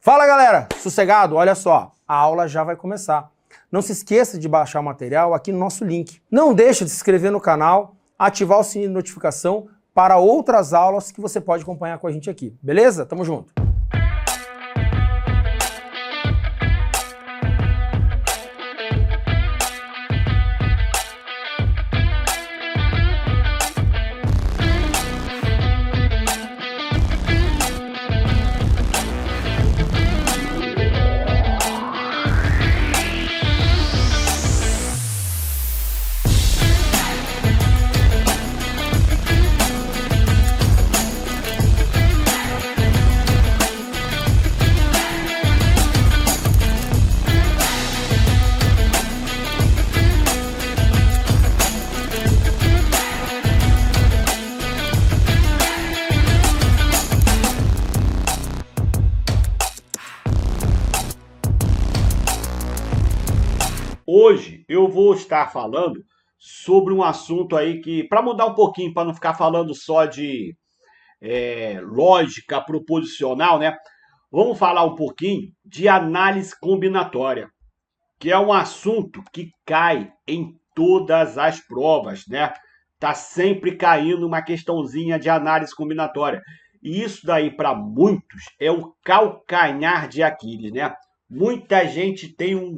Fala galera, sossegado? Olha só, a aula já vai começar. Não se esqueça de baixar o material aqui no nosso link. Não deixe de se inscrever no canal, ativar o sininho de notificação para outras aulas que você pode acompanhar com a gente aqui, beleza? Tamo junto! Hoje eu vou estar falando sobre um assunto aí que, para mudar um pouquinho, para não ficar falando só de lógica proposicional, né? Vamos falar um pouquinho de análise combinatória, que é um assunto que cai em todas as provas, né? Tá sempre caindo uma questãozinha de análise combinatória. E isso daí, para muitos, é o calcanhar de Aquiles, né? Muita gente tem um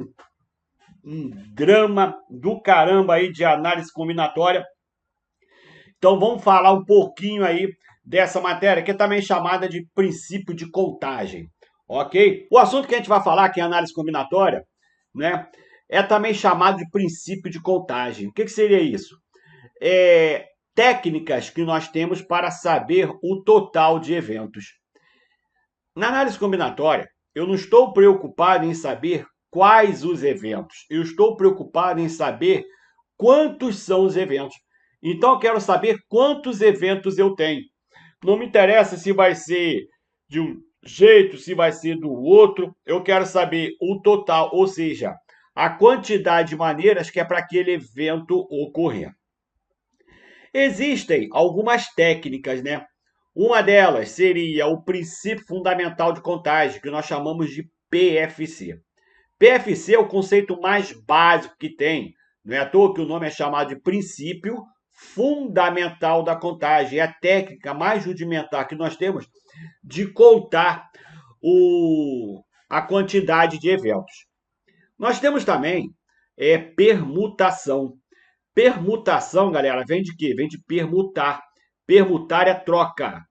drama do caramba aí de análise combinatória. Então vamos falar um pouquinho aí dessa matéria, que é também chamada de princípio de contagem, ok? O assunto que a gente vai falar, que é análise combinatória, né, é também chamado de princípio de contagem. O que seria isso? Técnicas que nós temos para saber o total de eventos. Na análise combinatória, eu não estou preocupado em saber quais os eventos. Eu estou preocupado em saber quantos são os eventos. Então, eu quero saber quantos eventos eu tenho. Não me interessa se vai ser de um jeito, se vai ser do outro. Eu quero saber o total, ou seja, a quantidade de maneiras que é para aquele evento ocorrer. Existem algumas técnicas, né? Uma delas seria o princípio fundamental de contagem, que nós chamamos de PFC. PFC é o conceito mais básico que tem. Não é à toa que o nome é chamado de princípio fundamental da contagem. É a técnica mais rudimentar que nós temos de contar a quantidade de eventos. Nós temos também permutação. Permutação, galera, vem de quê? Vem de permutar. Permutar é troca.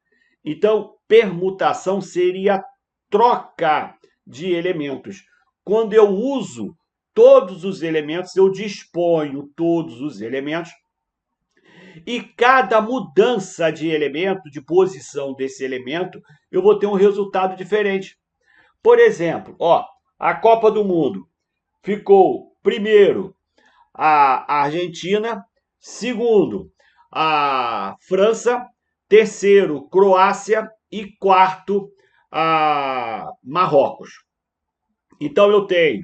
Então, permutação seria troca de elementos. Quando eu uso todos os elementos, eu disponho todos os elementos, e cada mudança de elemento, de posição desse elemento, eu vou ter um resultado diferente. Por exemplo, a Copa do Mundo ficou primeiro a Argentina, segundo a França, terceiro Croácia e quarto a Marrocos. Então eu tenho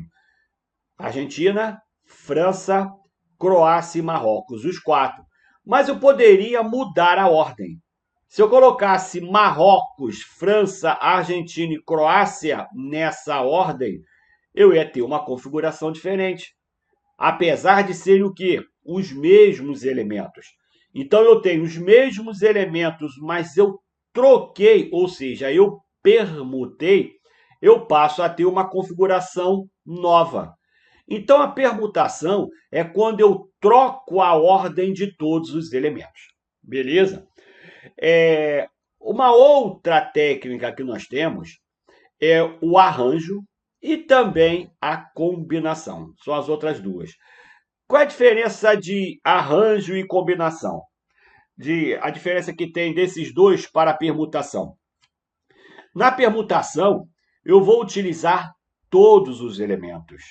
Argentina, França, Croácia e Marrocos, os quatro. Mas eu poderia mudar a ordem. Se eu colocasse Marrocos, França, Argentina e Croácia nessa ordem, eu ia ter uma configuração diferente. Apesar de serem o quê? Os mesmos elementos. Então eu tenho os mesmos elementos, mas eu troquei, ou seja, eu permutei, eu passo a ter uma configuração nova. Então, a permutação é quando eu troco a ordem de todos os elementos. Beleza? Uma outra técnica que nós temos é o arranjo e também a combinação. São as outras duas. Qual é a diferença de arranjo e combinação? A diferença que tem desses dois para a permutação. Na permutação, eu vou utilizar todos os elementos.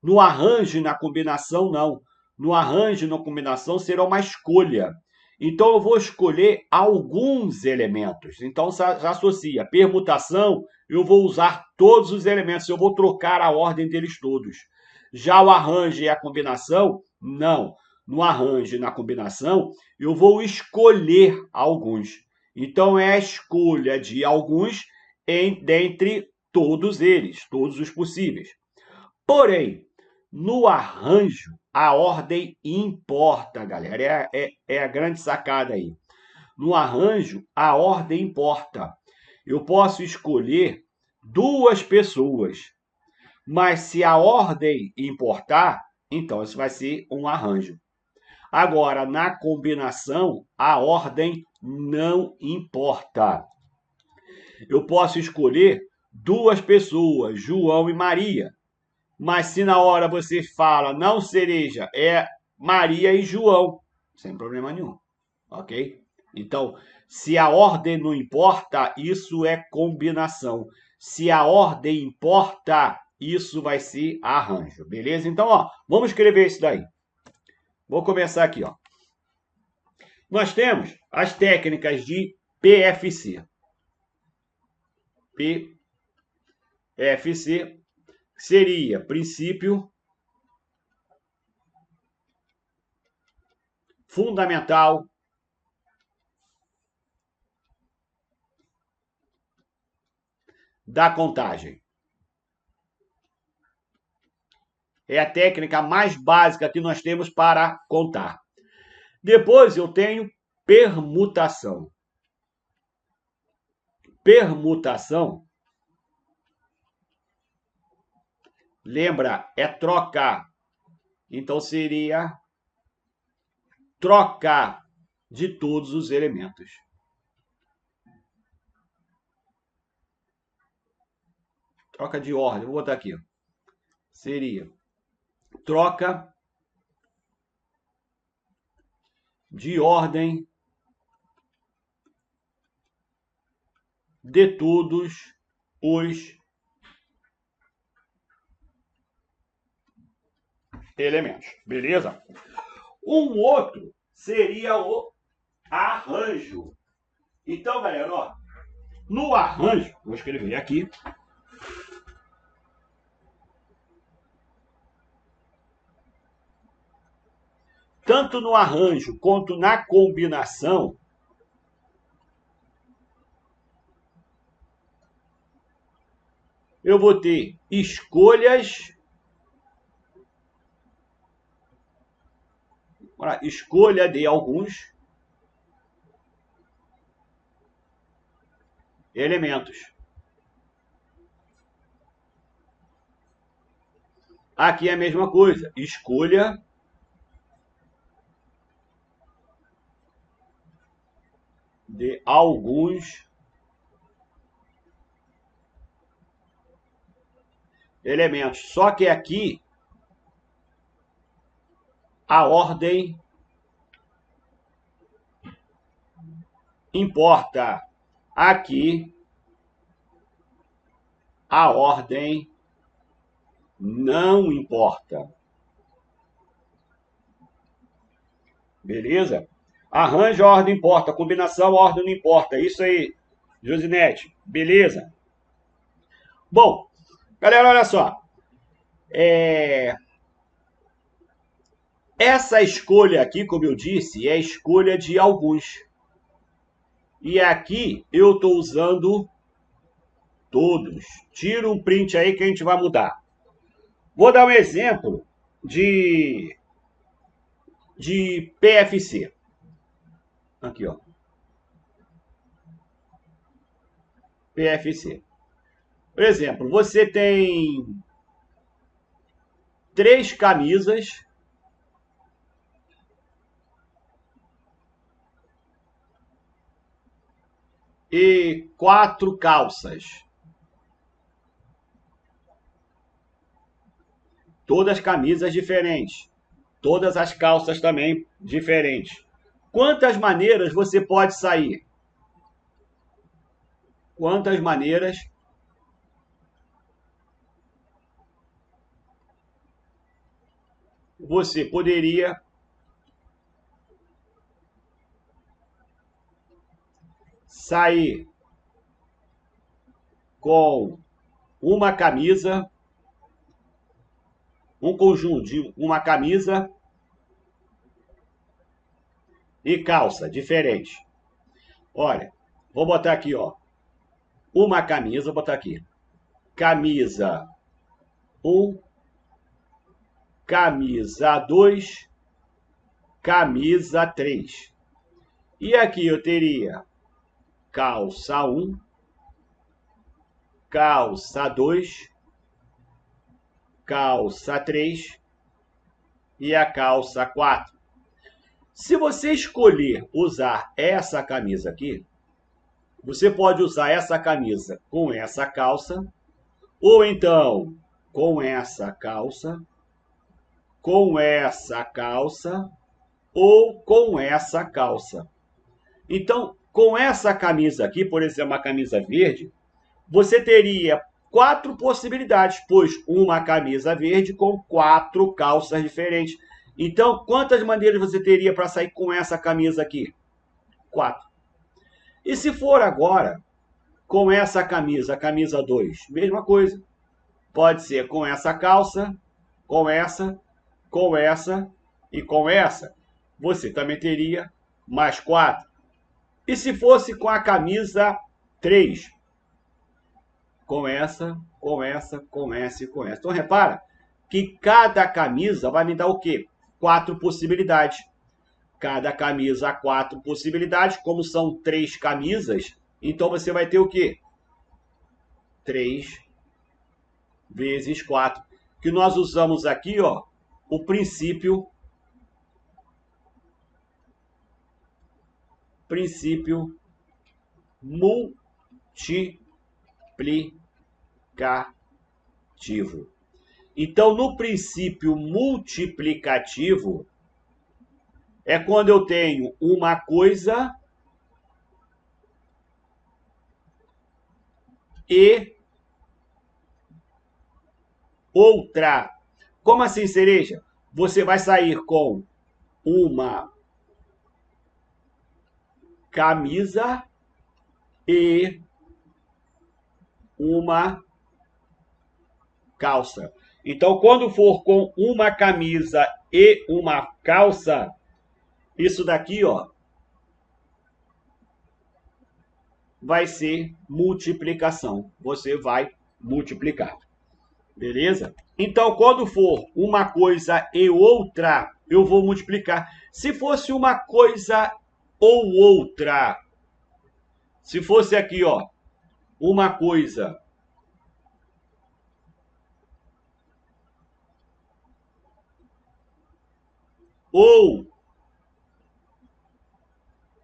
No arranjo e na combinação, não. No arranjo e na combinação será uma escolha. Então, eu vou escolher alguns elementos. Então, já associa. Permutação, eu vou usar todos os elementos. Eu vou trocar a ordem deles todos. Já o arranjo e a combinação, não. No arranjo e na combinação, eu vou escolher alguns. Então, é a escolha de alguns dentre todos eles, todos os possíveis. Porém, no arranjo, a ordem importa, galera. É a grande sacada aí. No arranjo, a ordem importa. Eu posso escolher duas pessoas, mas se a ordem importar, então isso vai ser um arranjo. Agora, na combinação, a ordem não importa. Eu posso escolher duas pessoas, João e Maria, mas se na hora você fala não cereja, é Maria e João, sem problema nenhum, ok? Então, se a ordem não importa, isso é combinação. Se a ordem importa, isso vai ser arranjo, beleza? Então, ó, vamos escrever isso daí. Vou começar aqui, ó. Nós temos as técnicas de PFC. PFC seria princípio fundamental da contagem. É a técnica mais básica que nós temos para contar. Depois eu tenho permutação. Permutação, lembra, é trocar. Então seria trocar de todos os elementos. Troca de ordem, vou botar aqui. Seria troca de ordem de todos os elementos. Beleza? Um outro seria o arranjo. Então, galera, ó, no arranjo, vou escrever aqui. Tanto no arranjo quanto na combinação, eu vou ter escolhas. Escolha de alguns elementos. Aqui é a mesma coisa. Escolha de alguns elementos. Só que aqui a ordem importa. Aqui a ordem não importa. Beleza? Arranjo, a ordem importa. Combinação, a ordem não importa. Isso aí, Josinete. Beleza? Bom, galera, olha só. Essa escolha aqui, como eu disse, é a escolha de alguns. E aqui eu estou usando todos. Tira um print aí que a gente vai mudar. Vou dar um exemplo de PFC. Aqui, ó. PFC. Por exemplo, você tem 3 camisas e 4 calças. Todas camisas diferentes. Todas as calças também diferentes. Quantas maneiras você pode sair? Quantas maneiras você poderia sair com uma camisa, um conjunto de uma camisa e calça diferente? Olha, vou botar aqui, ó, uma camisa, vou botar aqui. camisa 1, camisa 2, camisa 3. E aqui eu teria calça 1, calça 2, calça 3 e a calça 4. Se você escolher usar essa camisa aqui, você pode usar essa camisa com essa calça, ou então com essa calça, com essa calça, ou com essa calça. Então, com essa camisa aqui, por exemplo, uma camisa verde, você teria 4 possibilidades, pois uma camisa verde com 4 calças diferentes. Então, quantas maneiras você teria para sair com essa camisa aqui? 4. E se for agora com essa camisa, a camisa 2, mesma coisa. Pode ser com essa calça, com essa, com essa e com essa. Você também teria mais 4. E se fosse com a camisa 3? Com essa, com essa, com essa e com essa. Então, repara que cada camisa vai me dar o quê? 4 possibilidades. Cada camisa, 4 possibilidades. Como são 3 camisas, então você vai ter o quê? 3 vezes 4. Que nós usamos aqui, ó, o princípio multiplicativo. Então, no princípio multiplicativo, é quando eu tenho uma coisa e outra. Como assim, Cereja? Você vai sair com uma camisa e uma calça. Então, quando for com uma camisa e uma calça, isso daqui, ó, vai ser multiplicação. Você vai multiplicar. Beleza? Então, quando for uma coisa e outra, eu vou multiplicar. Se fosse uma coisa ou outra, se fosse aqui, ó, uma coisa ou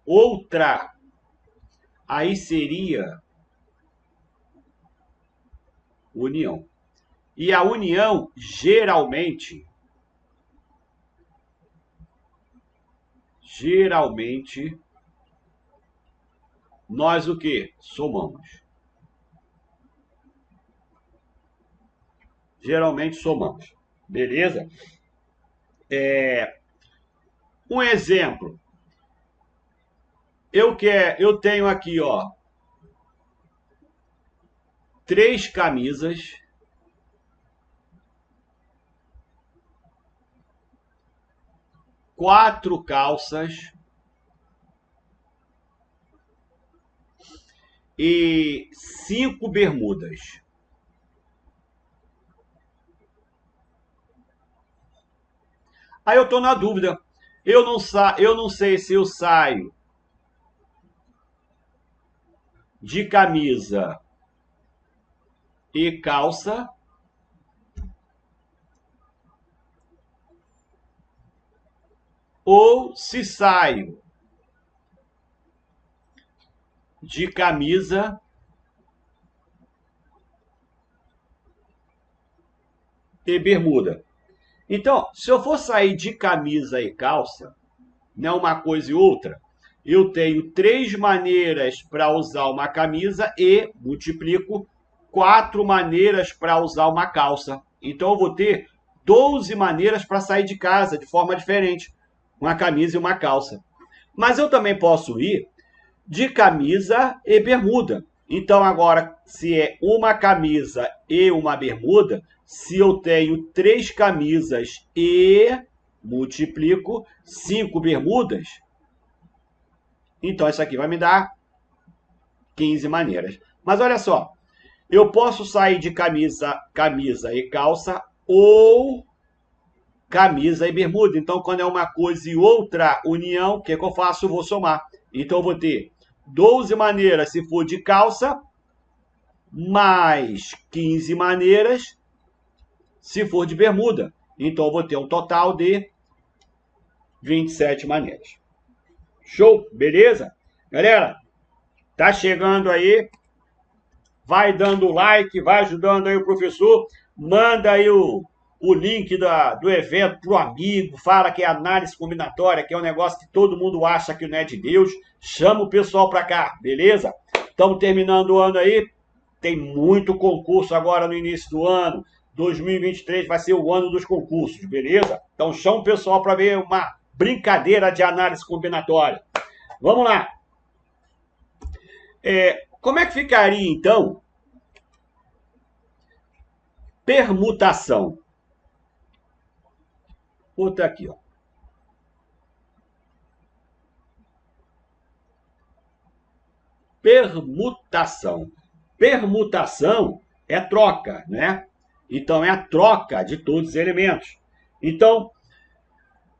outra, aí seria união. E a união, geralmente, nós o quê? Somamos. Geralmente somamos. Beleza? Um exemplo. Eu tenho aqui, ó, 3 camisas, 4 calças e 5 bermudas. Aí eu estou na dúvida. Eu não sei se eu saio de camisa e calça ou se saio de camisa e bermuda. Então, se eu for sair de camisa e calça, né, uma coisa e outra, eu tenho 3 maneiras para usar uma camisa e multiplico 4 maneiras para usar uma calça. Então, eu vou ter 12 maneiras para sair de casa de forma diferente, uma camisa e uma calça. Mas eu também posso ir de camisa e bermuda. Então, agora, se é uma camisa e uma bermuda, se eu tenho 3 camisas e multiplico 5 bermudas, então isso aqui vai me dar 15 maneiras. Mas olha só, Eu posso sair de camisa e calça ou camisa e bermuda. Então, quando é uma coisa e outra união, o que eu faço? Eu vou somar. Então, eu vou ter 12 maneiras se for de calça, mais 15 maneiras se for de bermuda. Então, eu vou ter um total de 27 maneiras. Show? Beleza? Galera, tá chegando aí. Vai dando like, vai ajudando aí o professor. Manda aí o link do evento pro amigo. Fala que é análise combinatória, que é um negócio que todo mundo acha que não é de Deus. Chama o pessoal para cá, beleza? Estamos terminando o ano aí. Tem muito concurso agora no início do ano. 2023 vai ser o ano dos concursos, beleza? Então chama o pessoal para ver uma brincadeira de análise combinatória. Vamos lá. Como é que ficaria, então, permutação? Outra aqui, ó. Permutação. Permutação é troca, né? Então, é a troca de todos os elementos. Então,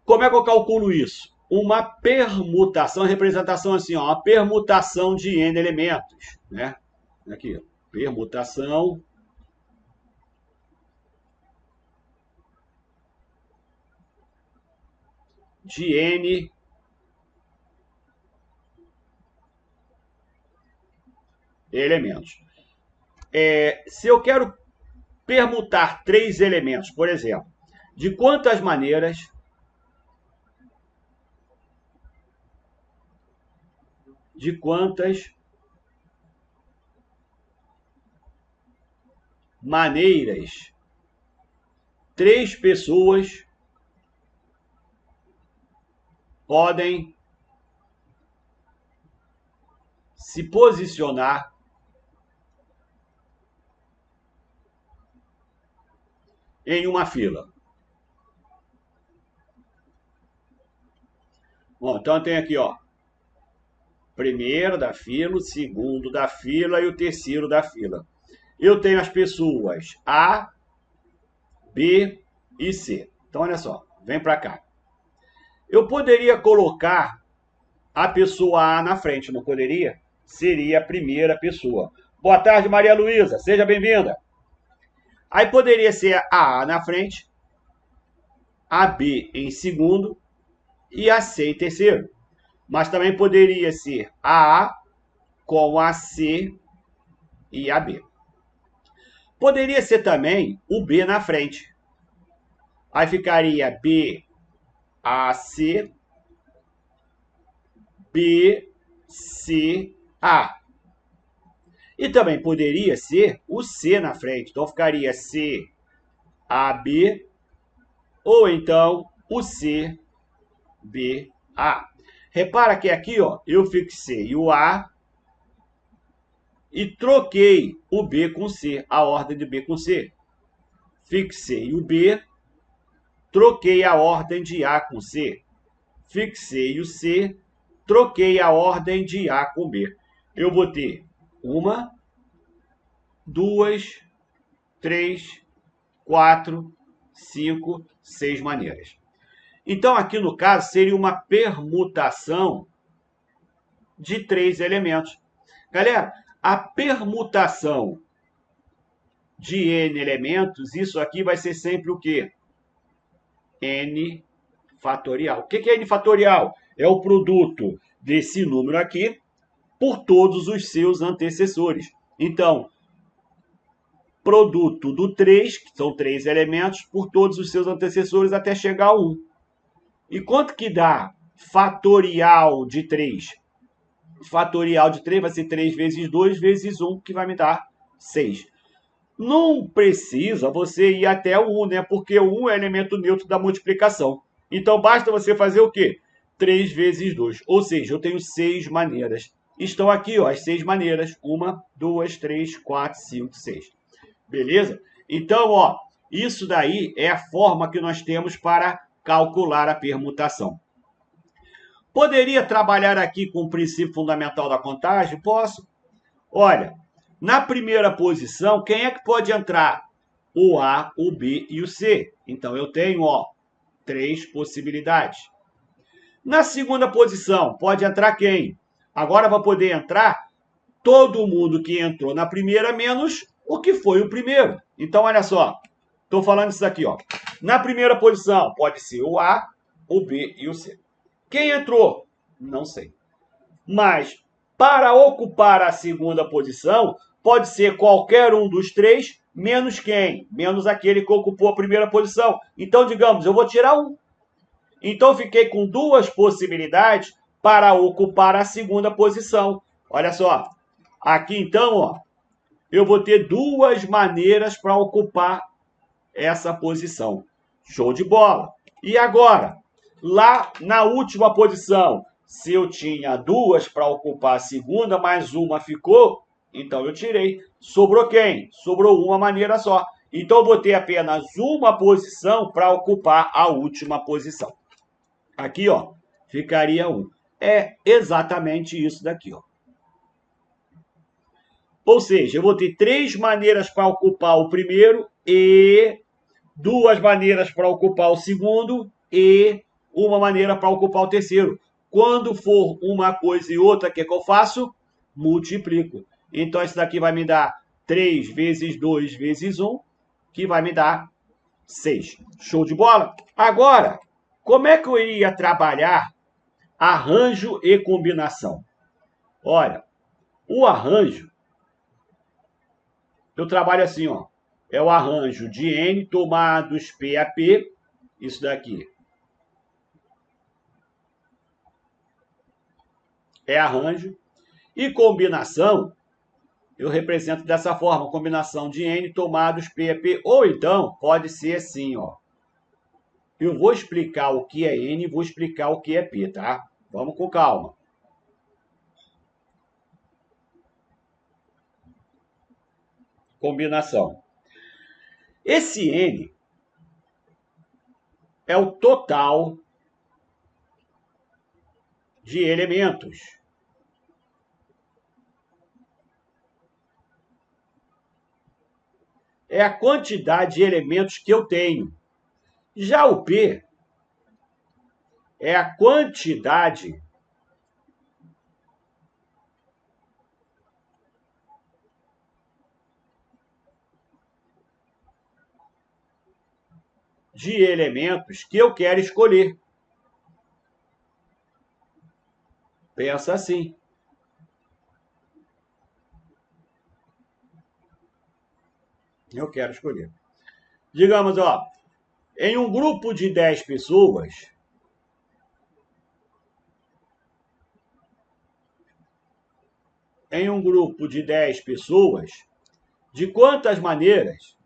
como é que eu calculo isso? Uma permutação, representação assim, ó, uma permutação de n elementos, né? Aqui, ó, permutação de n elementos. Se eu quero permutar 3 elementos, por exemplo, de quantas maneiras três pessoas podem se posicionar em uma fila. Bom, então tem aqui, ó, primeiro da fila, o segundo da fila e o terceiro da fila. Eu tenho as pessoas A, B e C. Então, olha só, vem para cá. Eu poderia colocar a pessoa A na frente, não poderia? Seria a primeira pessoa. Boa tarde, Maria Luísa, seja bem-vinda. Aí poderia ser a A na frente, a B em segundo e a C em terceiro. Mas também poderia ser a A com a C e a B. Poderia ser também o B na frente. Aí ficaria B, A, C, B, C, A. E também poderia ser o C na frente. Então ficaria C, A, B, ou então o C, B, A. Repara que aqui, ó, eu fixei o A e troquei o B com C, a ordem de B com C. Fixei o B, troquei a ordem de A com C. Fixei o C, troquei a ordem de A com B. Eu vou ter 1, 2, 3, 4, 5, 6 maneiras. Então, aqui no caso, seria uma permutação de 3 elementos. Galera, a permutação de n elementos, isso aqui vai ser sempre o quê? N fatorial. O que é n fatorial? É o produto desse número aqui por todos os seus antecessores. Então, produto do 3, que são 3 elementos, por todos os seus antecessores até chegar a 1. E quanto que dá fatorial de 3? Fatorial de 3 vai ser 3 vezes 2 vezes 1, que vai me dar 6. Não precisa você ir até o 1, né? Porque o 1 é elemento neutro da multiplicação. Então, basta você fazer o quê? 3 vezes 2. Ou seja, eu tenho 6 maneiras. Estão aqui, ó, as 6 maneiras. 1, 2, 3, 4, 5, 6. Beleza? Então, ó, isso daí é a forma que nós temos para calcular a permutação. Poderia trabalhar aqui com o princípio fundamental da contagem? Posso. Olha, Na primeira posição, quem é que pode entrar? O A, o B e o C. Então, eu tenho, ó, 3 possibilidades. Na segunda posição, pode entrar quem? Agora vai poder entrar todo mundo que entrou na primeira, menos o que foi o primeiro. Então, olha só. Estou falando isso aqui, ó. Na primeira posição, pode ser o A, o B e o C. Quem entrou? Não sei. Mas, para ocupar a segunda posição, pode ser qualquer um dos 3, menos quem? Menos aquele que ocupou a primeira posição. Então, digamos, eu vou tirar um. Então, fiquei com 2 possibilidades para ocupar a segunda posição. Olha só. Aqui, então, ó, eu vou ter 2 maneiras para ocupar essa posição. Show de bola. E agora, lá na última posição, se eu tinha 2 para ocupar a segunda, mais uma ficou, então eu tirei. Sobrou quem? Sobrou uma maneira só. Então eu vou ter apenas uma posição para ocupar a última posição. Aqui, ó, ficaria 1. É exatamente isso daqui, ó. Ou seja, eu vou ter 3 maneiras para ocupar o primeiro e 2 maneiras para ocupar o segundo e uma maneira para ocupar o terceiro. Quando for uma coisa e outra, o que eu faço? Multiplico. Então, isso daqui vai me dar 3 vezes 2 vezes 1, que vai me dar 6. Show de bola? Agora, como é que eu iria trabalhar arranjo e combinação? Olha, o arranjo, eu trabalho assim, ó. É o arranjo de N tomados P a P, isso daqui. É arranjo. E combinação, eu represento dessa forma, combinação de N tomados P a P. Ou então, pode ser assim, ó. Eu vou explicar o que é N e vou explicar o que é P, tá? Vamos com calma. Combinação. Esse N é o total de elementos. É a quantidade de elementos que eu tenho. Já o P é a quantidade de elementos que eu quero escolher. Pensa assim. Eu quero escolher. Digamos, ó, em um grupo de 10 pessoas, de quantas maneiras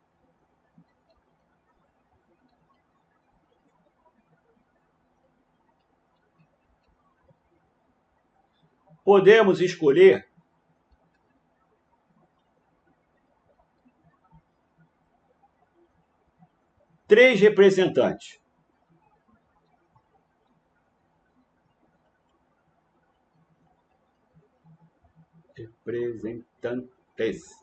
podemos escolher três representantes? Representantes.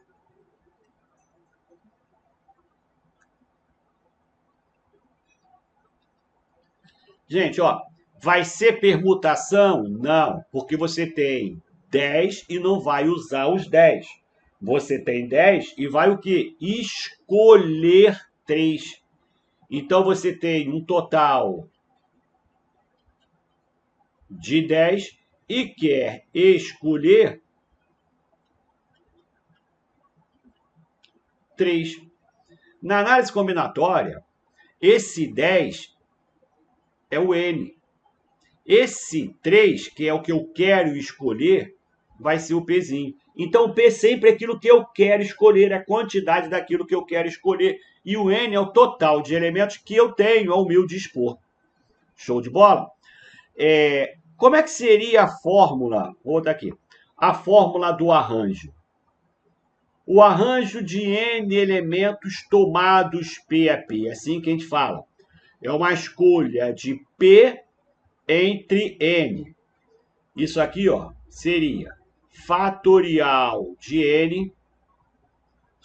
Gente, ó, vai ser permutação? Não, porque você tem 10 e não vai usar os 10. Você tem 10 e vai o quê? Escolher 3. Então, você tem um total de 10 e quer escolher 3. Na análise combinatória, esse 10 é o N. Esse 3, que é o que eu quero escolher, vai ser o Pzinho. Então, o P sempre é aquilo que eu quero escolher, a quantidade daquilo que eu quero escolher. E o N é o total de elementos que eu tenho ao meu dispor. Show de bola? Como é que seria a fórmula? Vou botar aqui. A fórmula do arranjo. O arranjo de N elementos tomados P a P. É assim que a gente fala. É uma escolha de P entre N. Isso aqui, ó, seria fatorial de N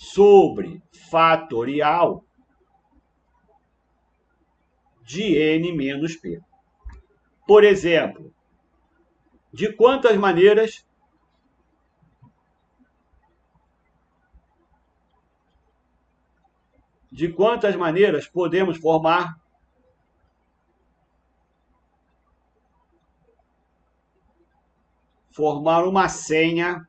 sobre fatorial de n menos p. Por exemplo, de quantas maneiras podemos formar uma senha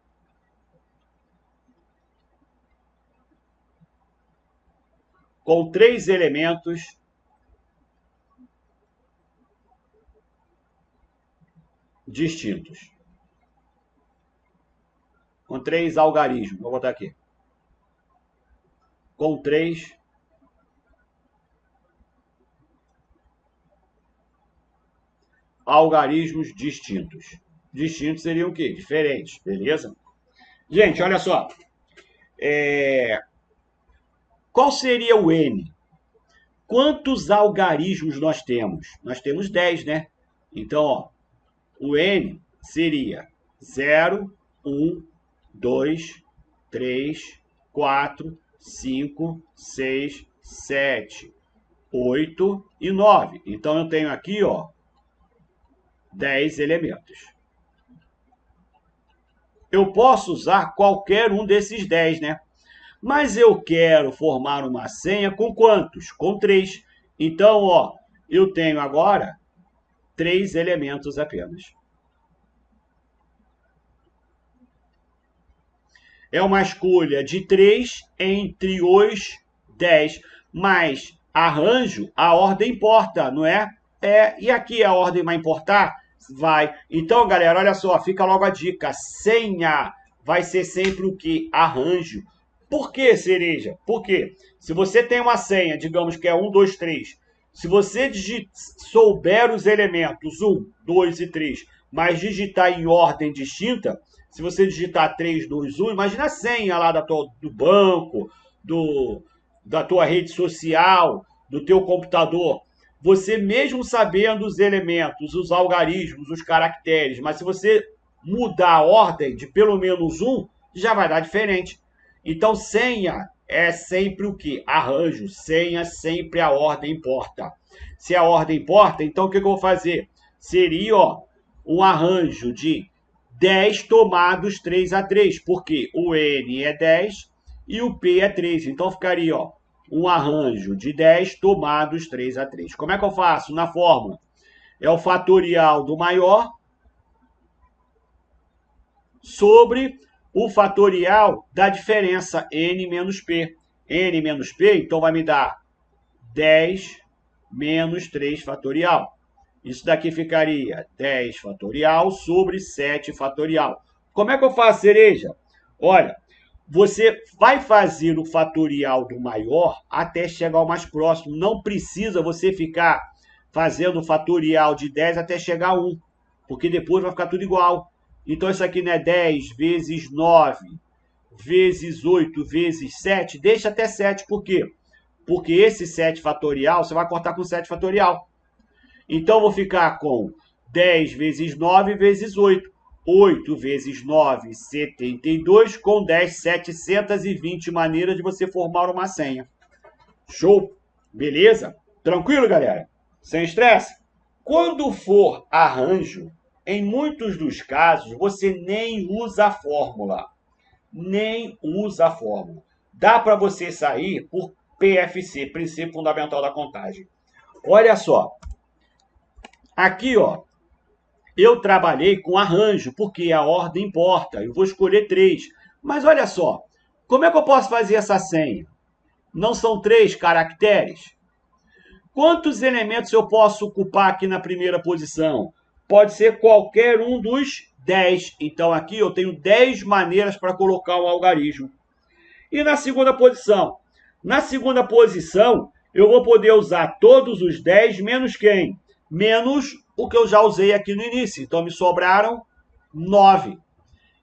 com 3 elementos distintos. Com 3 algarismos. Vou botar aqui. Com 3 algarismos distintos. Distintos seriam o quê? Diferentes, beleza? Gente, olha só. Qual seria o n? Quantos algarismos nós temos? Nós temos 10, né? Então, ó, o n seria 0, 1, 2, 3, 4, 5, 6, 7, 8 e 9. Então, eu tenho aqui, ó, 10 elementos. Eu posso usar qualquer um desses 10, né? Mas eu quero formar uma senha com quantos? Com 3. Então, ó, eu tenho agora 3 elementos apenas. É uma escolha de 3 entre os 10. Mas arranjo, a ordem importa, não é? E aqui a ordem vai importar? Vai. Então, galera, olha só, fica logo a dica. Senha vai ser sempre o que? Arranjo. Por que, cereja? Porque se você tem uma senha, digamos que é 1, 2, 3, se você souber os elementos 1, 2 e 3, mas digitar em ordem distinta, se você digitar 3, 2, 1, imagina a senha lá do banco, da tua rede social, do teu computador. Você mesmo sabendo os elementos, os algarismos, os caracteres, mas se você mudar a ordem de pelo menos um, já vai dar diferente. Então, senha é sempre o quê? Arranjo. Senha, sempre a ordem importa. Se a ordem importa, então o que eu vou fazer? Seria, ó, um arranjo de 10 tomados 3 a 3, porque o N é 10 e o P é 3. Então, ficaria, ó, um arranjo de 10 tomados 3 a 3. Como é que eu faço? Na fórmula. É o fatorial do maior sobre o fatorial da diferença n menos p. N menos p, então, vai me dar 10 menos 3 fatorial. Isso daqui ficaria 10 fatorial sobre 7 fatorial. Como é que eu faço, cereja? Olha, você vai fazer o fatorial do maior até chegar ao mais próximo. Não precisa você ficar fazendo o fatorial de 10 até chegar a 1, porque depois vai ficar tudo igual. Então, isso aqui não é 10 vezes 9 vezes 8 vezes 7, deixa até 7. Por quê? Porque esse 7 fatorial, você vai cortar com 7 fatorial. Então, eu vou ficar com 10 vezes 9 vezes 8. 8 vezes 9, 72, com 10, 720 maneiras de você formar uma senha. Show? Beleza? Tranquilo, galera? Sem estresse? Quando for arranjo, em muitos dos casos, você nem usa a fórmula. Nem usa a fórmula. Dá para você sair por PFC, Princípio Fundamental da Contagem. Olha só. Aqui, ó, eu trabalhei com arranjo, porque a ordem importa. Eu vou escolher 3. Mas olha só, como é que eu posso fazer essa senha? Não são 3 caracteres? Quantos elementos eu posso ocupar aqui na primeira posição? Pode ser qualquer um dos 10. Então, aqui eu tenho 10 maneiras para colocar um algarismo. E na segunda posição? Na segunda posição, eu vou poder usar todos os 10 menos quem? Menos o que eu já usei aqui no início. Então, me sobraram 9.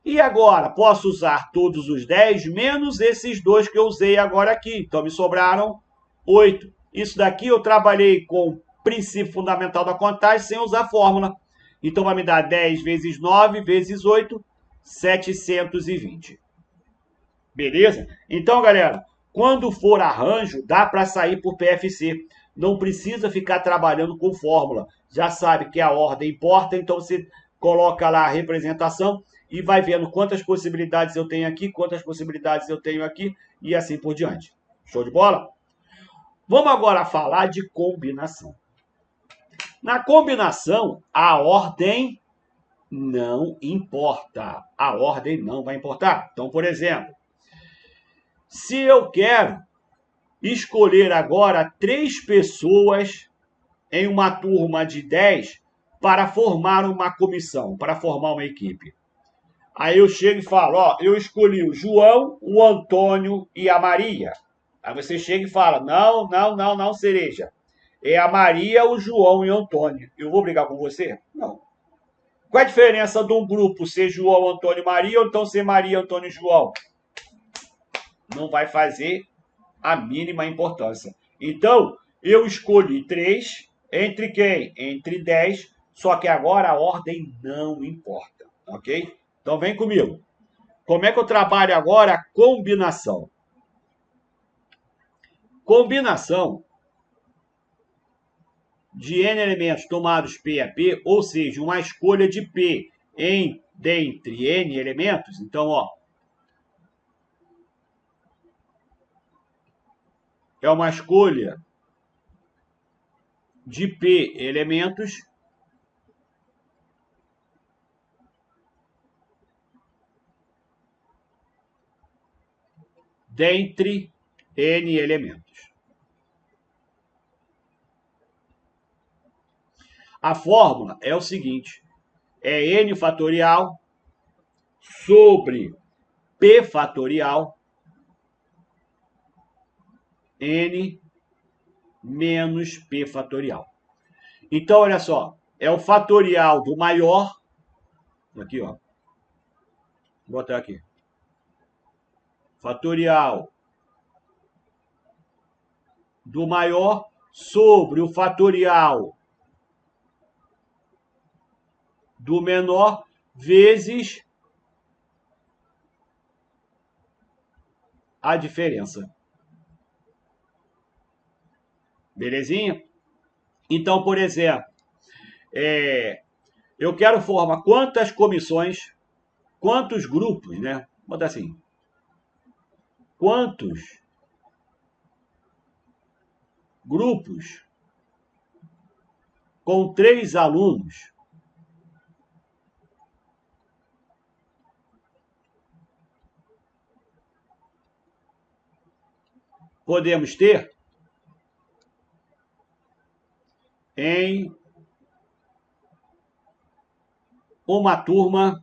E agora, posso usar todos os 10 menos esses 2 que eu usei agora aqui. Então, me sobraram 8. Isso daqui eu trabalhei com o princípio fundamental da contagem sem usar fórmula. Então, vai me dar 10 vezes 9 vezes 8, 720. Beleza? Então, galera, quando for arranjo, dá para sair por PFC. Não precisa ficar trabalhando com fórmula. Já sabe que a ordem importa, então você coloca lá a representação e vai vendo quantas possibilidades eu tenho aqui, quantas possibilidades eu tenho aqui e assim por diante. Show de bola? Vamos agora falar de combinação. Na combinação, a ordem não importa. A ordem não vai importar. Então, por exemplo, se eu quero escolher agora 3 pessoas em uma turma de 10 para formar uma comissão, para formar uma equipe. Aí eu chego e falo, ó, eu escolhi o João, o Antônio e a Maria. Aí você chega e fala, não, Cereja. É a Maria, o João e o Antônio. Eu vou brigar com você? Não. Qual é a diferença de um grupo ser João, Antônio e Maria ou então ser Maria, Antônio e João? Não vai fazer a mínima importância. Então, eu escolhi 3, entre quem? Entre 10, só que agora a ordem não importa, ok? Então vem comigo. Como é que eu trabalho agora a combinação? Combinação de N elementos tomados P a P, ou seja, uma escolha de P dentre N elementos. Então, ó, é uma escolha de P elementos dentre N elementos. A fórmula é o seguinte, é N fatorial sobre P fatorial N menos P fatorial. Então, olha só, é o fatorial do maior, aqui, ó, vou botar aqui, fatorial do maior sobre o fatorial do menor vezes a diferença. Belezinha? Então, por exemplo, eu quero formar quantas comissões, quantos grupos, né? Vou botar assim. Quantos grupos com 3 alunos podemos ter em uma turma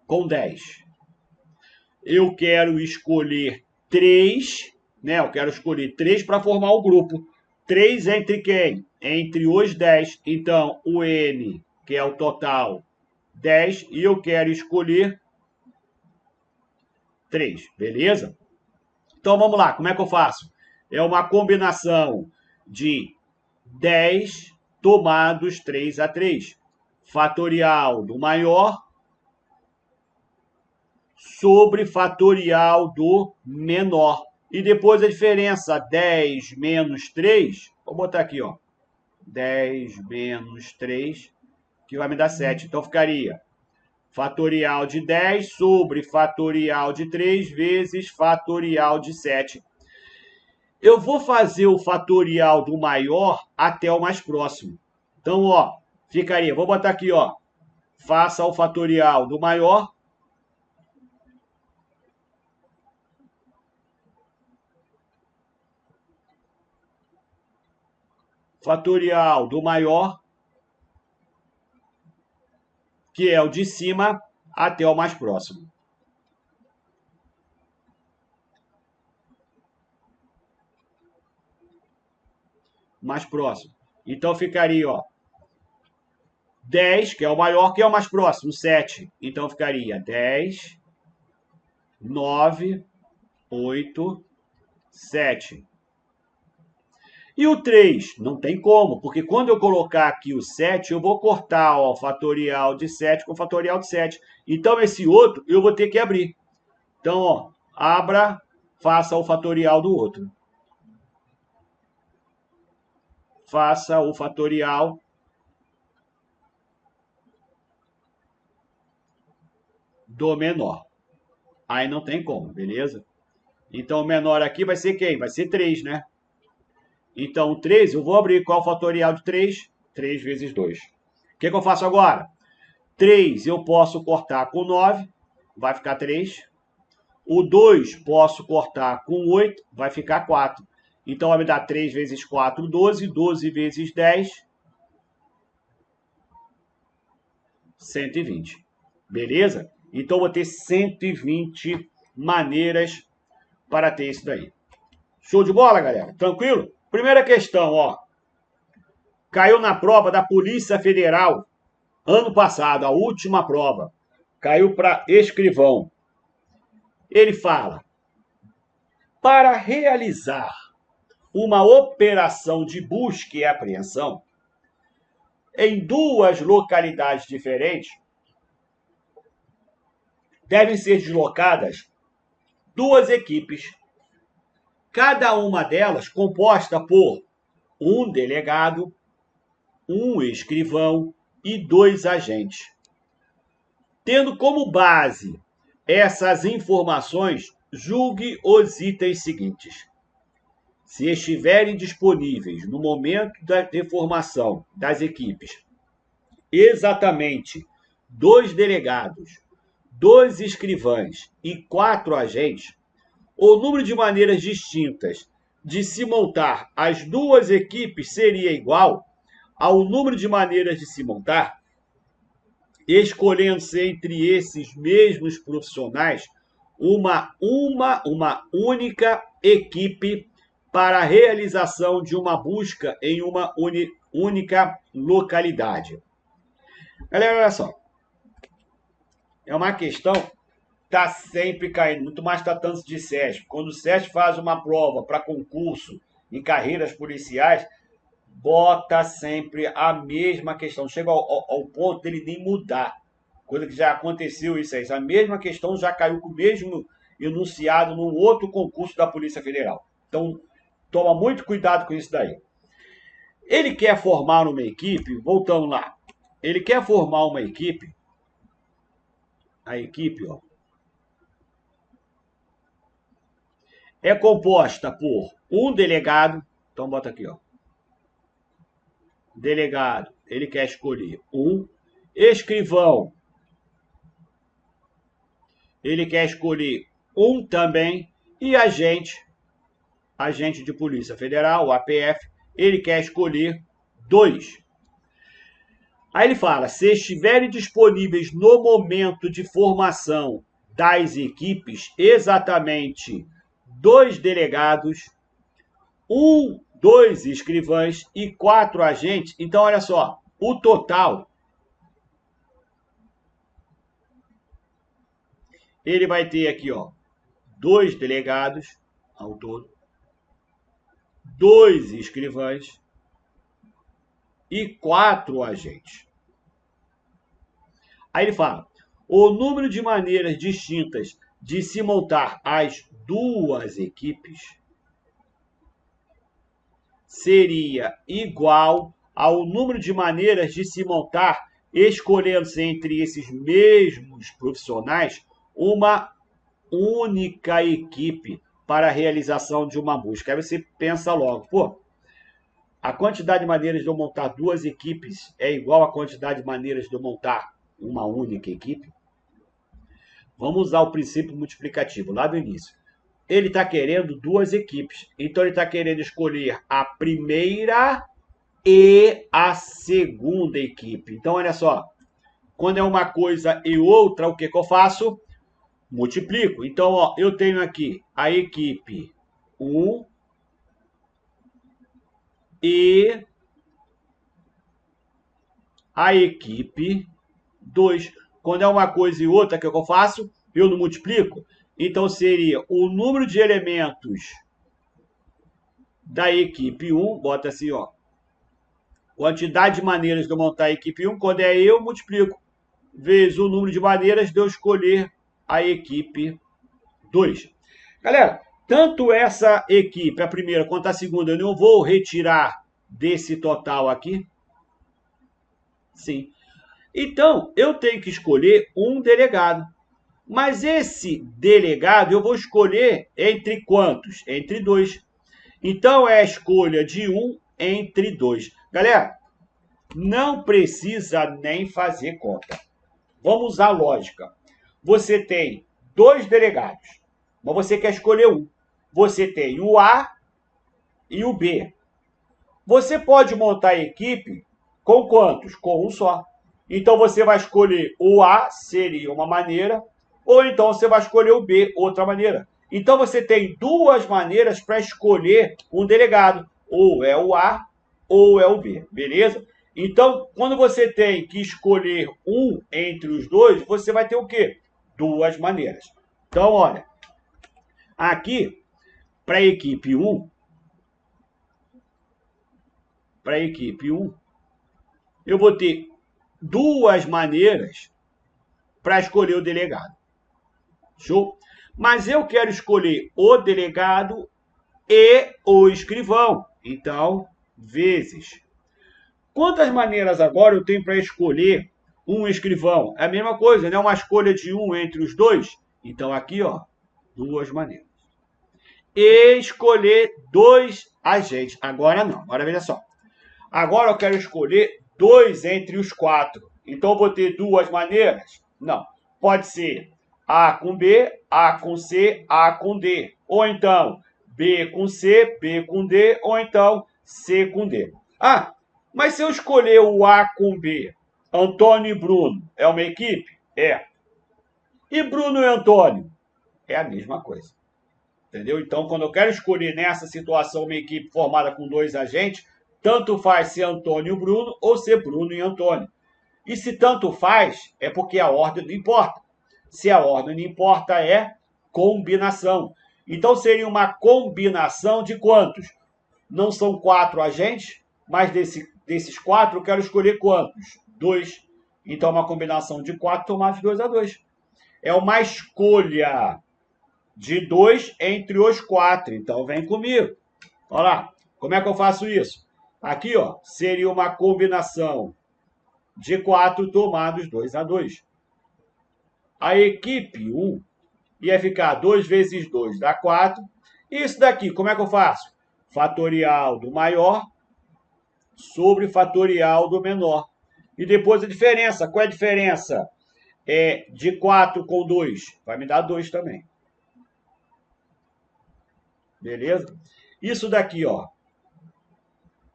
com 10. Eu quero escolher 3, né? Eu quero escolher 3 para formar o grupo. 3 entre quem? Entre os 10. Então, o N, que é o total, 10, e eu quero escolher 3, beleza? Então, vamos lá, como é que eu faço? É uma combinação de 10 tomados 3 a 3. Fatorial do maior sobre fatorial do menor. E depois a diferença 10 menos 3, vou botar aqui, ó, 10 menos 3, que vai me dar 7. Então ficaria fatorial de 10 sobre fatorial de 3 vezes fatorial de 7. Eu vou fazer o fatorial do maior até o mais próximo. Então, ó, ficaria, vou botar aqui, ó, faça o fatorial do maior fatorial do maior, que é o de cima, até o mais próximo. Mais próximo. Então ficaria, ó, 10, que é o maior, que é o mais próximo, 7. Então ficaria 10, 9, 8, 7. E o 3, não tem como, porque quando eu colocar aqui o 7, eu vou cortar o fatorial de 7 com o fatorial de 7. Então, esse outro eu vou ter que abrir. Então, ó, abra, faça o fatorial do outro. Faça o fatorial do menor. Aí não tem como, beleza? Então, o menor aqui vai ser quem? Vai ser 3, né? Então, o 3, eu vou abrir qual é o fatorial de 3? 3 vezes 2. O que eu faço agora? 3 eu posso cortar com 9, vai ficar 3. O 2 posso cortar com 8, vai ficar 4. Então, vai me dar 3 vezes 4, 12. 12 vezes 10, 120. Beleza? Então, vou ter 120 maneiras para ter isso daí. Show de bola, galera? Tranquilo? Primeira questão, ó. Caiu na prova da Polícia Federal ano passado, a última prova. Caiu para escrivão. Ele fala: para realizar uma operação de busca e apreensão em duas localidades diferentes, devem ser deslocadas duas equipes, cada uma delas composta por um delegado, um escrivão e 2 agentes. Tendo como base essas informações, julgue os itens seguintes. Se estiverem disponíveis no momento da formação das equipes exatamente 2 delegados, 2 escrivães e 4 agentes, o número de maneiras distintas de se montar as duas equipes seria igual ao número de maneiras de se montar, escolhendo-se entre esses mesmos profissionais uma única equipe para a realização de uma busca em uma única localidade. Galera, olha só. É uma questão que está sempre caindo, muito mais tratando-se de SESP. Quando o SESP faz uma prova para concurso em carreiras policiais, bota sempre a mesma questão. Chega ao ponto dele nem mudar. Coisa que já aconteceu isso aí. A mesma questão já caiu com o mesmo enunciado num outro concurso da Polícia Federal. Então, toma muito cuidado com isso daí. Ele quer formar uma equipe, voltando lá, ele quer formar uma equipe, a equipe, ó, é composta por um delegado, então bota aqui, ó, delegado, ele quer escolher um, escrivão, ele quer escolher um também, e agente de Polícia Federal, o APF, ele quer escolher 2. Aí ele fala, se estiverem disponíveis no momento de formação das equipes exatamente 2 delegados, 2 escrivães e 4 agentes, então olha só, o total ele vai ter aqui, ó, 2 delegados ao todo, 2 escrivães e 4 agentes. Aí ele fala, o número de maneiras distintas de se montar as duas equipes seria igual ao número de maneiras de se montar, escolhendo-se entre esses mesmos profissionais uma única equipe para a realização de uma busca. Aí você pensa logo, pô, a quantidade de maneiras de eu montar duas equipes é igual à quantidade de maneiras de eu montar uma única equipe? Vamos usar o princípio multiplicativo lá do início. Ele está querendo duas equipes, então ele está querendo escolher a primeira e a segunda equipe. Então, olha só, quando é uma coisa e outra, o que eu faço? Multiplico. Então, ó, eu tenho aqui a equipe 1 e a equipe 2. Quando é uma coisa e outra, o que eu faço? Eu não multiplico. Então, seria o número de elementos da equipe 1, bota assim, ó. Quantidade de maneiras de eu montar a equipe 1, quando é eu, multiplico vezes o número de maneiras de eu escolher a equipe 2. Galera, tanto essa equipe, a primeira quanto a segunda, eu não vou retirar desse total aqui? Sim. Então, eu tenho que escolher um delegado. Mas esse delegado eu vou escolher entre quantos? Entre 2. Então, é a escolha de 1 entre 2. Galera, não precisa nem fazer conta. Vamos usar a lógica. Você tem 2 delegados, mas você quer escolher um. Você tem o A e o B. Você pode montar a equipe com quantos? Com um só. Então você vai escolher o A, seria uma maneira, ou então você vai escolher o B, outra maneira. Então você tem duas maneiras para escolher um delegado. Ou é o A, ou é o B, beleza? Então, quando você tem que escolher um entre os dois, você vai ter o quê? Duas maneiras. Então, olha, aqui, para a equipe 1, eu vou ter duas maneiras para escolher o delegado. Show? Mas eu quero escolher o delegado e o escrivão. Então, vezes. Quantas maneiras agora eu tenho para escolher um escrivão? É a mesma coisa, né? Uma escolha de um entre os dois. Então, aqui, ó, duas maneiras. E escolher 2 agentes. Agora não. Agora, veja só. Agora eu quero escolher 2 entre os 4. Então, eu vou ter duas maneiras? Não. Pode ser A com B, A com C, A com D. Ou então, B com C, B com D. Ou então, C com D. Ah, mas se eu escolher o A com B, Antônio e Bruno, é uma equipe? É. E Bruno e Antônio? É a mesma coisa. Entendeu? Então, quando eu quero escolher nessa situação uma equipe formada com 2 agentes, tanto faz ser Antônio e Bruno ou ser Bruno e Antônio. E se tanto faz, é porque a ordem não importa. Se a ordem não importa, é combinação. Então, seria uma combinação de quantos? Não são 4 agentes, mas desses 4 eu quero escolher quantos? 2. Então, uma combinação de 4 tomados 2-2. É uma escolha de 2 entre os 4. Então, vem comigo. Olha lá. Como é que eu faço isso? Aqui, ó, seria uma combinação de 4 tomados 2-2. A equipe 1 ia ficar 2 vezes 2 dá 4. Isso daqui, como é que eu faço? Fatorial do maior sobre fatorial do menor. E depois a diferença. Qual é a diferença? De 4 com 2. Vai me dar 2 também. Beleza? Isso daqui, ó.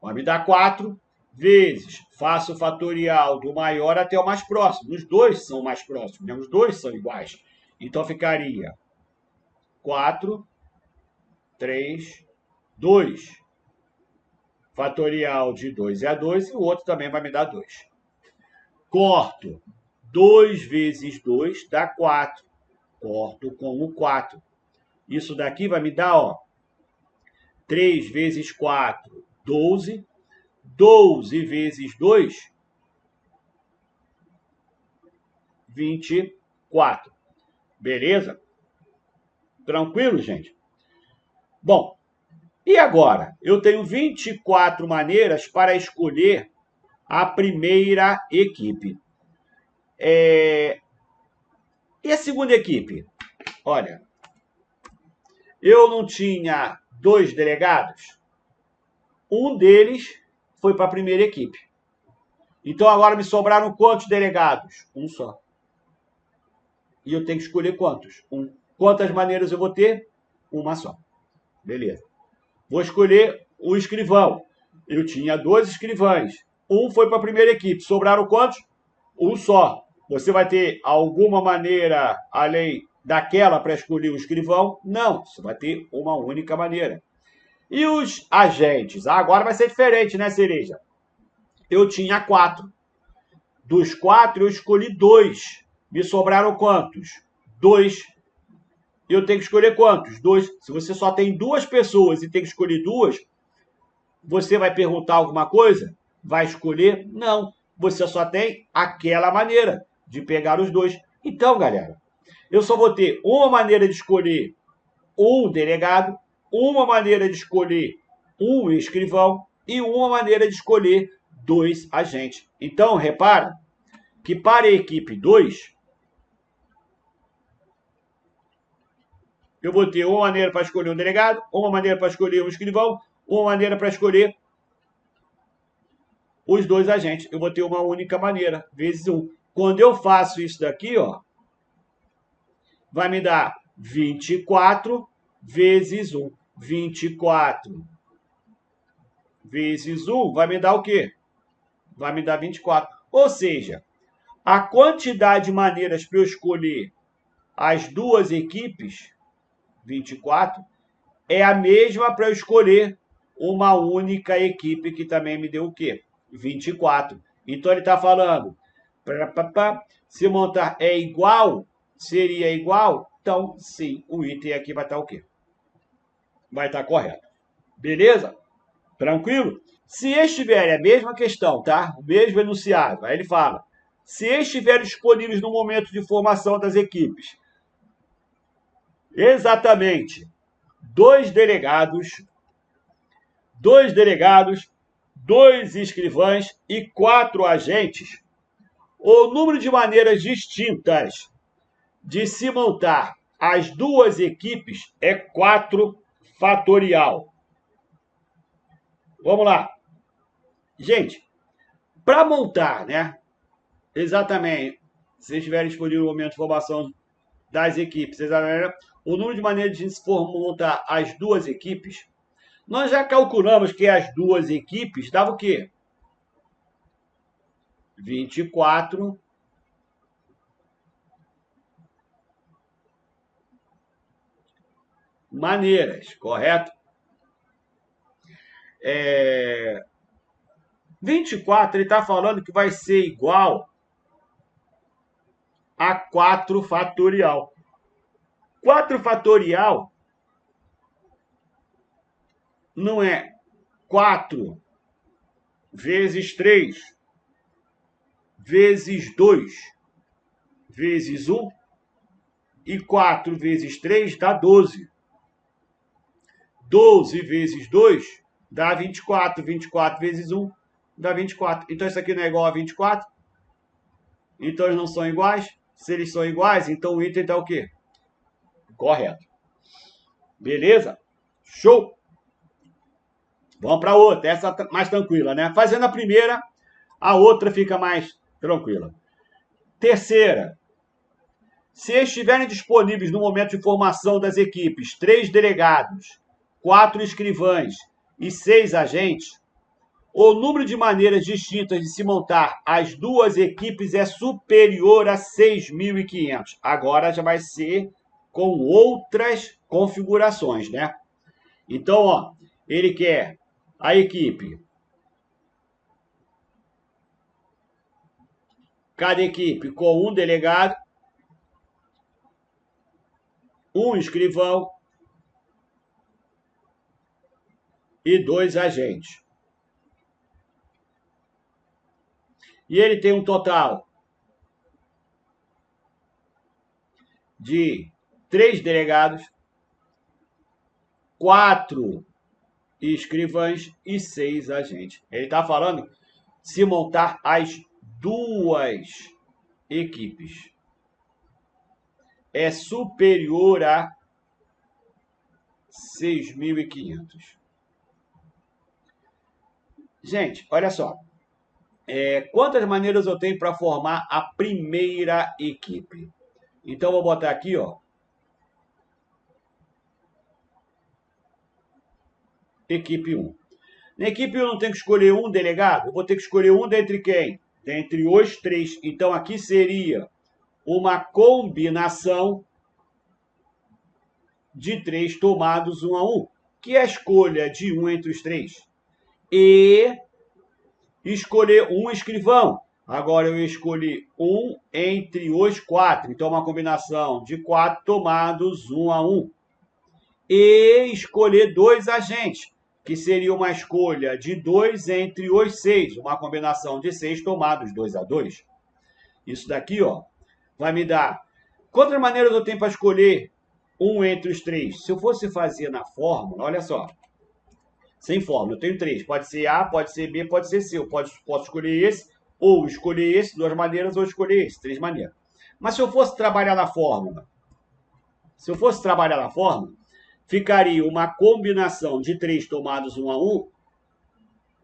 Vai me dar 4 vezes. Faço o fatorial do maior até o mais próximo. Os dois são mais próximos, né? Os dois são iguais. Então ficaria 4, 3, 2. Fatorial de 2 é 2 e o outro também vai me dar 2. Corto. 2 vezes 2 dá 4. Corto com o 4. Isso daqui vai me dar, ó, 3 vezes 4, 12. 12 vezes 2, 24. Beleza? Tranquilo, gente? Bom, e agora? Eu tenho 24 maneiras para escolher a primeira equipe. E a segunda equipe? Olha, eu não tinha 2 delegados? Um deles foi para a primeira equipe. Então, agora me sobraram quantos delegados? Um só. E eu tenho que escolher quantos? Um. Quantas maneiras eu vou ter? Uma só. Beleza. Vou escolher o escrivão. Eu tinha 2 escrivães. Um foi para a primeira equipe. Sobraram quantos? Um só. Você vai ter alguma maneira além daquela para escolher o escrivão? Não. Você vai ter uma única maneira. E os agentes? Agora vai ser diferente, né, Cereja? Eu tinha 4. Dos 4, eu escolhi 2. Me sobraram quantos? 2. Eu tenho que escolher quantos? 2. Se você só tem 2 pessoas e tem que escolher 2, Você vai perguntar alguma coisa? Vai escolher? Não. Você só tem aquela maneira de pegar os dois. Então, galera, eu só vou ter uma maneira de escolher um delegado, uma maneira de escolher um escrivão e uma maneira de escolher dois agentes. Então, repara que para a equipe 2, eu vou ter uma maneira para escolher um delegado, uma maneira para escolher um escrivão, uma maneira para escolher os dois agentes. Eu vou ter uma única maneira, vezes 1. Quando eu faço isso daqui, ó, vai me dar 24 vezes 1. 24 vezes 1 vai me dar o quê? Vai me dar 24. Ou seja, a quantidade de maneiras para eu escolher as duas equipes, 24, é a mesma para eu escolher uma única equipe, que também me deu o quê? 24. Então, ele está falando, se montar é igual, seria igual, então, sim, o item aqui vai estar o quê? Vai estar correto. Beleza? Tranquilo? Se estiver, a mesma questão, tá? O mesmo enunciado. Aí ele fala, se estiverem disponíveis no momento de formação das equipes, exatamente, dois delegados, dois escrivães e 4 agentes, o número de maneiras distintas de se montar as duas equipes é 4 fatorial. Vamos lá. Gente, para montar, né? Exatamente, se vocês estiverem disponível no momento de formação das equipes, o número de maneiras de se montar as duas equipes, nós já calculamos que as duas equipes davam o quê? 24 maneiras, correto? 24, ele está falando que vai ser igual a 4 fatorial. 4 fatorial não é 4 vezes 3 vezes 2 vezes 1 e 4 vezes 3 dá 12. 12 vezes 2 dá 24. 24 vezes 1 dá 24. Então, isso aqui não é igual a 24? Então, eles não são iguais? Se eles são iguais, então o item está o quê? Correto. Beleza? Show! Vamos para outra. Essa mais tranquila, né? Fazendo a primeira, a outra fica mais tranquila. Terceira. Se estiverem disponíveis no momento de formação das equipes 3 delegados, 4 escrivães e 6 agentes, o número de maneiras distintas de se montar as duas equipes é superior a 6.500. Agora já vai ser com outras configurações, né? Então, ó, ele quer a equipe. Cada equipe com um delegado, um escrivão e 2 agentes. E ele tem um total de 3 delegados, 4 escrivães e 6 agentes. Ele está falando se montar as duas equipes é superior a 6.500. Gente, olha só. Quantas maneiras eu tenho para formar a primeira equipe? Então, vou botar aqui, ó. Equipe 1. Na equipe 1 eu não tenho que escolher um delegado? Eu vou ter que escolher um dentre quem? Dentre os 3. Então, aqui seria uma combinação de 3 tomados 1 a 1, que é a escolha de um entre os 3. E escolher um escrivão. Agora eu escolhi um entre os 4. Então, uma combinação de 4 tomados 1 a 1. E escolher 2 agentes. que seria uma escolha de 2 entre os 6, uma combinação de 6 tomados 2 a 2. Isso daqui, ó, vai me dar... Quantas maneiras eu tenho para escolher 1 entre os 3? Se eu fosse fazer na fórmula, olha só, sem fórmula, eu tenho 3. Pode ser A, pode ser B, pode ser C. Eu posso escolher esse, ou escolher esse, 2 maneiras, ou escolher esse, 3 maneiras. Mas se eu fosse trabalhar na fórmula, ficaria uma combinação de 3 tomados 1 a 1,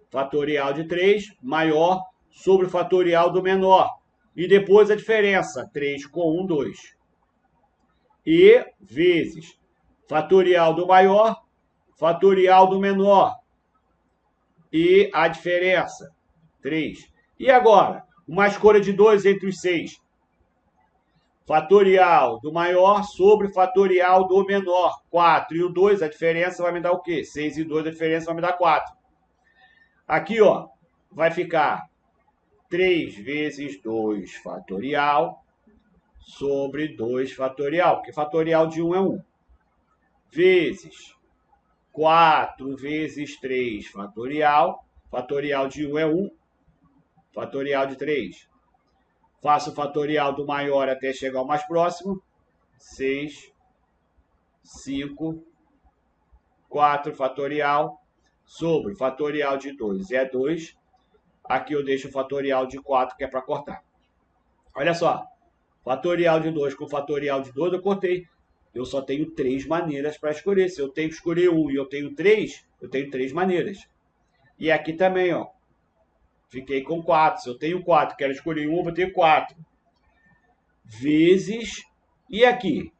fatorial de 3 maior sobre o fatorial do menor. E depois a diferença, 3 com 1, 2. E vezes fatorial do maior, fatorial do menor. E a diferença, 3. E agora, uma escolha de 2 entre os 6. Fatorial do maior sobre fatorial do menor, 4. E o 2, a diferença vai me dar o quê? 6 e 2, a diferença vai me dar 4. Aqui, ó, vai ficar 3 vezes 2 fatorial sobre 2 fatorial, porque fatorial de 1 é 1. Vezes 4 vezes 3 fatorial, fatorial de 1 é 1, fatorial de 3. Faço o fatorial do maior até chegar ao mais próximo. 6, 5, 4 fatorial sobre fatorial de 2 é 2. Aqui eu deixo o fatorial de 4, que é para cortar. Olha só, fatorial de 2 com fatorial de 2 eu cortei. Eu só tenho 3 maneiras para escolher. Se eu tenho que escolher 1 e eu tenho 3, eu tenho 3 maneiras. E aqui também, ó. Fiquei com 4. Se eu tenho 4, quero escolher 1, eu vou ter 4. Vezes. E aqui?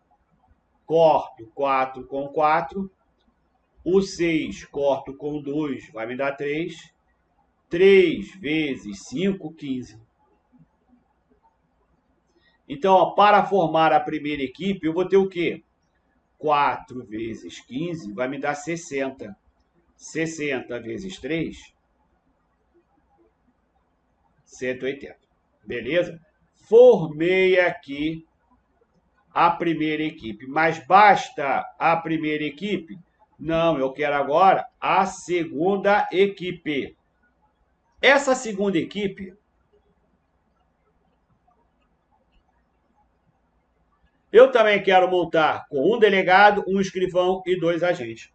Corto 4 com 4. O 6 corto com 2, vai me dar 3. 3 vezes 5, 15. Então, ó, para formar a primeira equipe, eu vou ter o quê? 4 vezes 15 vai me dar 60. 60 vezes 3, 180. Beleza? Formei aqui a primeira equipe. Mas basta a primeira equipe? Não, eu quero agora a segunda equipe. Essa segunda equipe, eu também quero montar com um delegado, um escrivão e 2 agentes.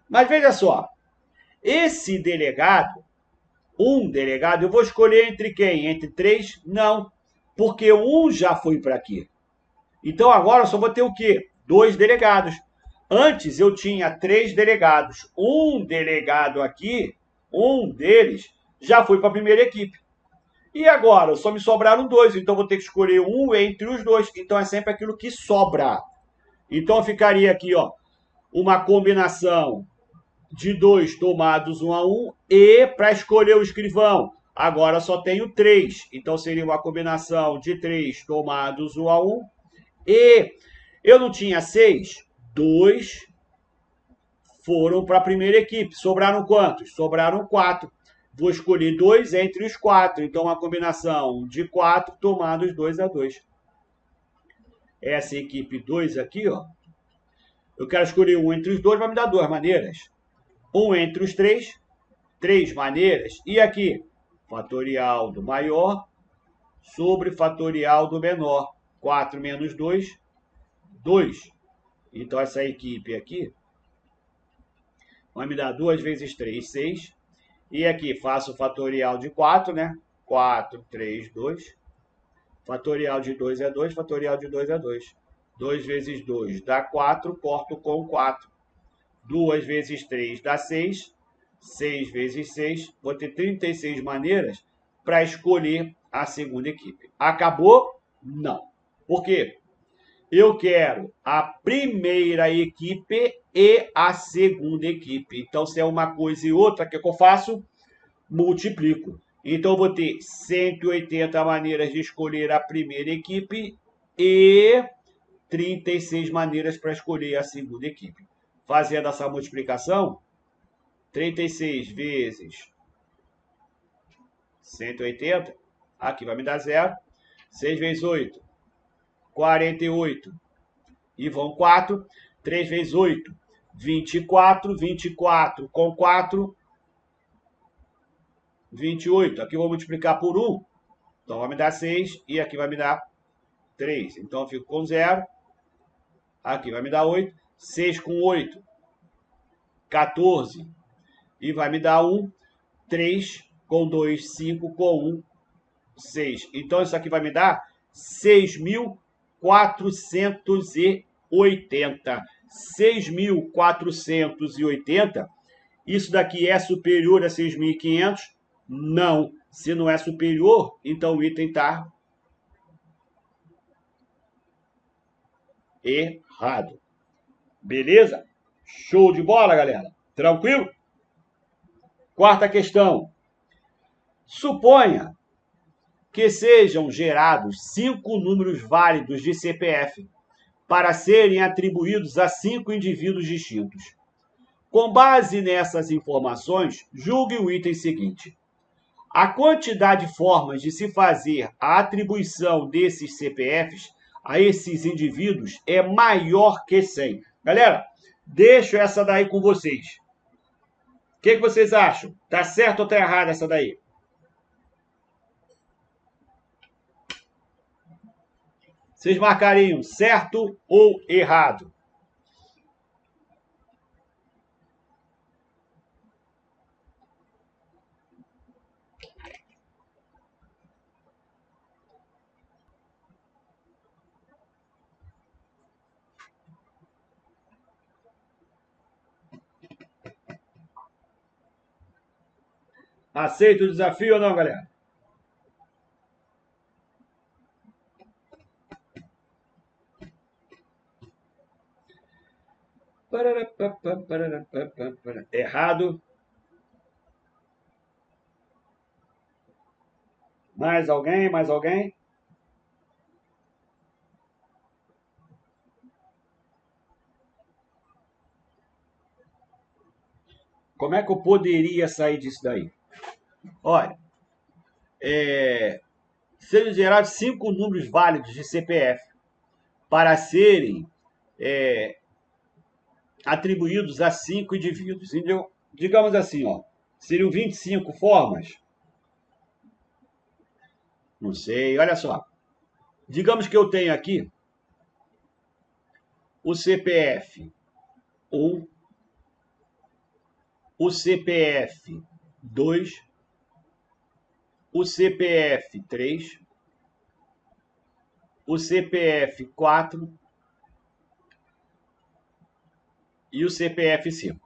Mas veja só, esse delegado, um delegado, eu vou escolher entre quem? Entre 3? Não, porque um já foi para aqui. Então agora eu só vou ter o quê? 2 delegados. Antes eu tinha 3 delegados. Um delegado aqui, um deles, já foi para a primeira equipe. E agora só me sobraram 2, então vou ter que escolher um entre os 2. Então é sempre aquilo que sobra. Então ficaria aqui, ó, uma combinação de 2 tomados 1 a 1 e para escolher o escrivão, agora só tenho 3. Então seria uma combinação de 3 tomados 1 a 1 e eu não tinha 6, 2 foram para a primeira equipe. Sobraram quantos? Sobraram 4. Vou escolher 2 entre os 4. Então, uma combinação de 4 tomados 2 a 2. Essa equipe 2 aqui, ó. Eu quero escolher um entre os 2, vai me dar 2 maneiras. Um entre os 3, 3 maneiras. E aqui, fatorial do maior sobre fatorial do menor. 4 menos 2, 2. Então, essa equipe aqui vai me dar 2 vezes 3, 6. E aqui faço o fatorial de 4, né? 4, 3, 2. Fatorial de 2 é 2, fatorial de 2 é 2. 2 vezes 2 dá 4, corto com 4. 2 vezes 3 dá 6. 6 vezes 6, vou ter 36 maneiras para escolher a segunda equipe. Acabou? Não. Por quê? Eu quero a primeira equipe e a segunda equipe. Então, se é uma coisa e outra, o que eu faço? Multiplico. Então, eu vou ter 180 maneiras de escolher a primeira equipe e 36 maneiras para escolher a segunda equipe. Fazendo essa multiplicação, 36 vezes 180, aqui vai me dar 0. 6 vezes 8, 48. E vão 4. 3 vezes 8, 24, 24 com 4, 28. Aqui eu vou multiplicar por 1, então vai me dar 6, e aqui vai me dar 3. Então eu fico com 0, aqui vai me dar 8, 6 com 8, 14, e vai me dar 1, 3 com 2, 5 com 1, 6. Então isso aqui vai me dar 6.480. 6.480. Isso daqui é superior a 6.500? Não. Se não é superior, então o item está errado. Beleza? Show de bola, galera? Tranquilo? Quarta questão. Suponha que sejam gerados 5 números válidos de CPF para serem atribuídos a 5 indivíduos distintos. Com base nessas informações, julgue o item seguinte. A quantidade de formas de se fazer a atribuição desses CPFs a esses indivíduos é maior que 100. Galera, deixo essa daí com vocês. O que vocês acham? Tá certo ou tá errado essa daí? Vocês marcariam certo ou errado? Aceita o desafio ou não, galera? Errado. Mais alguém? Mais alguém? Como é que eu poderia sair disso daí? Olha, sejam gerados 5 números válidos de CPF para serem atribuídos a 5 indivíduos. Então, digamos assim, ó, seriam 25 formas? Não sei, olha só. Digamos que eu tenho aqui o CPF 1, o CPF 2, o CPF 3, o CPF 4 e o CPF 5.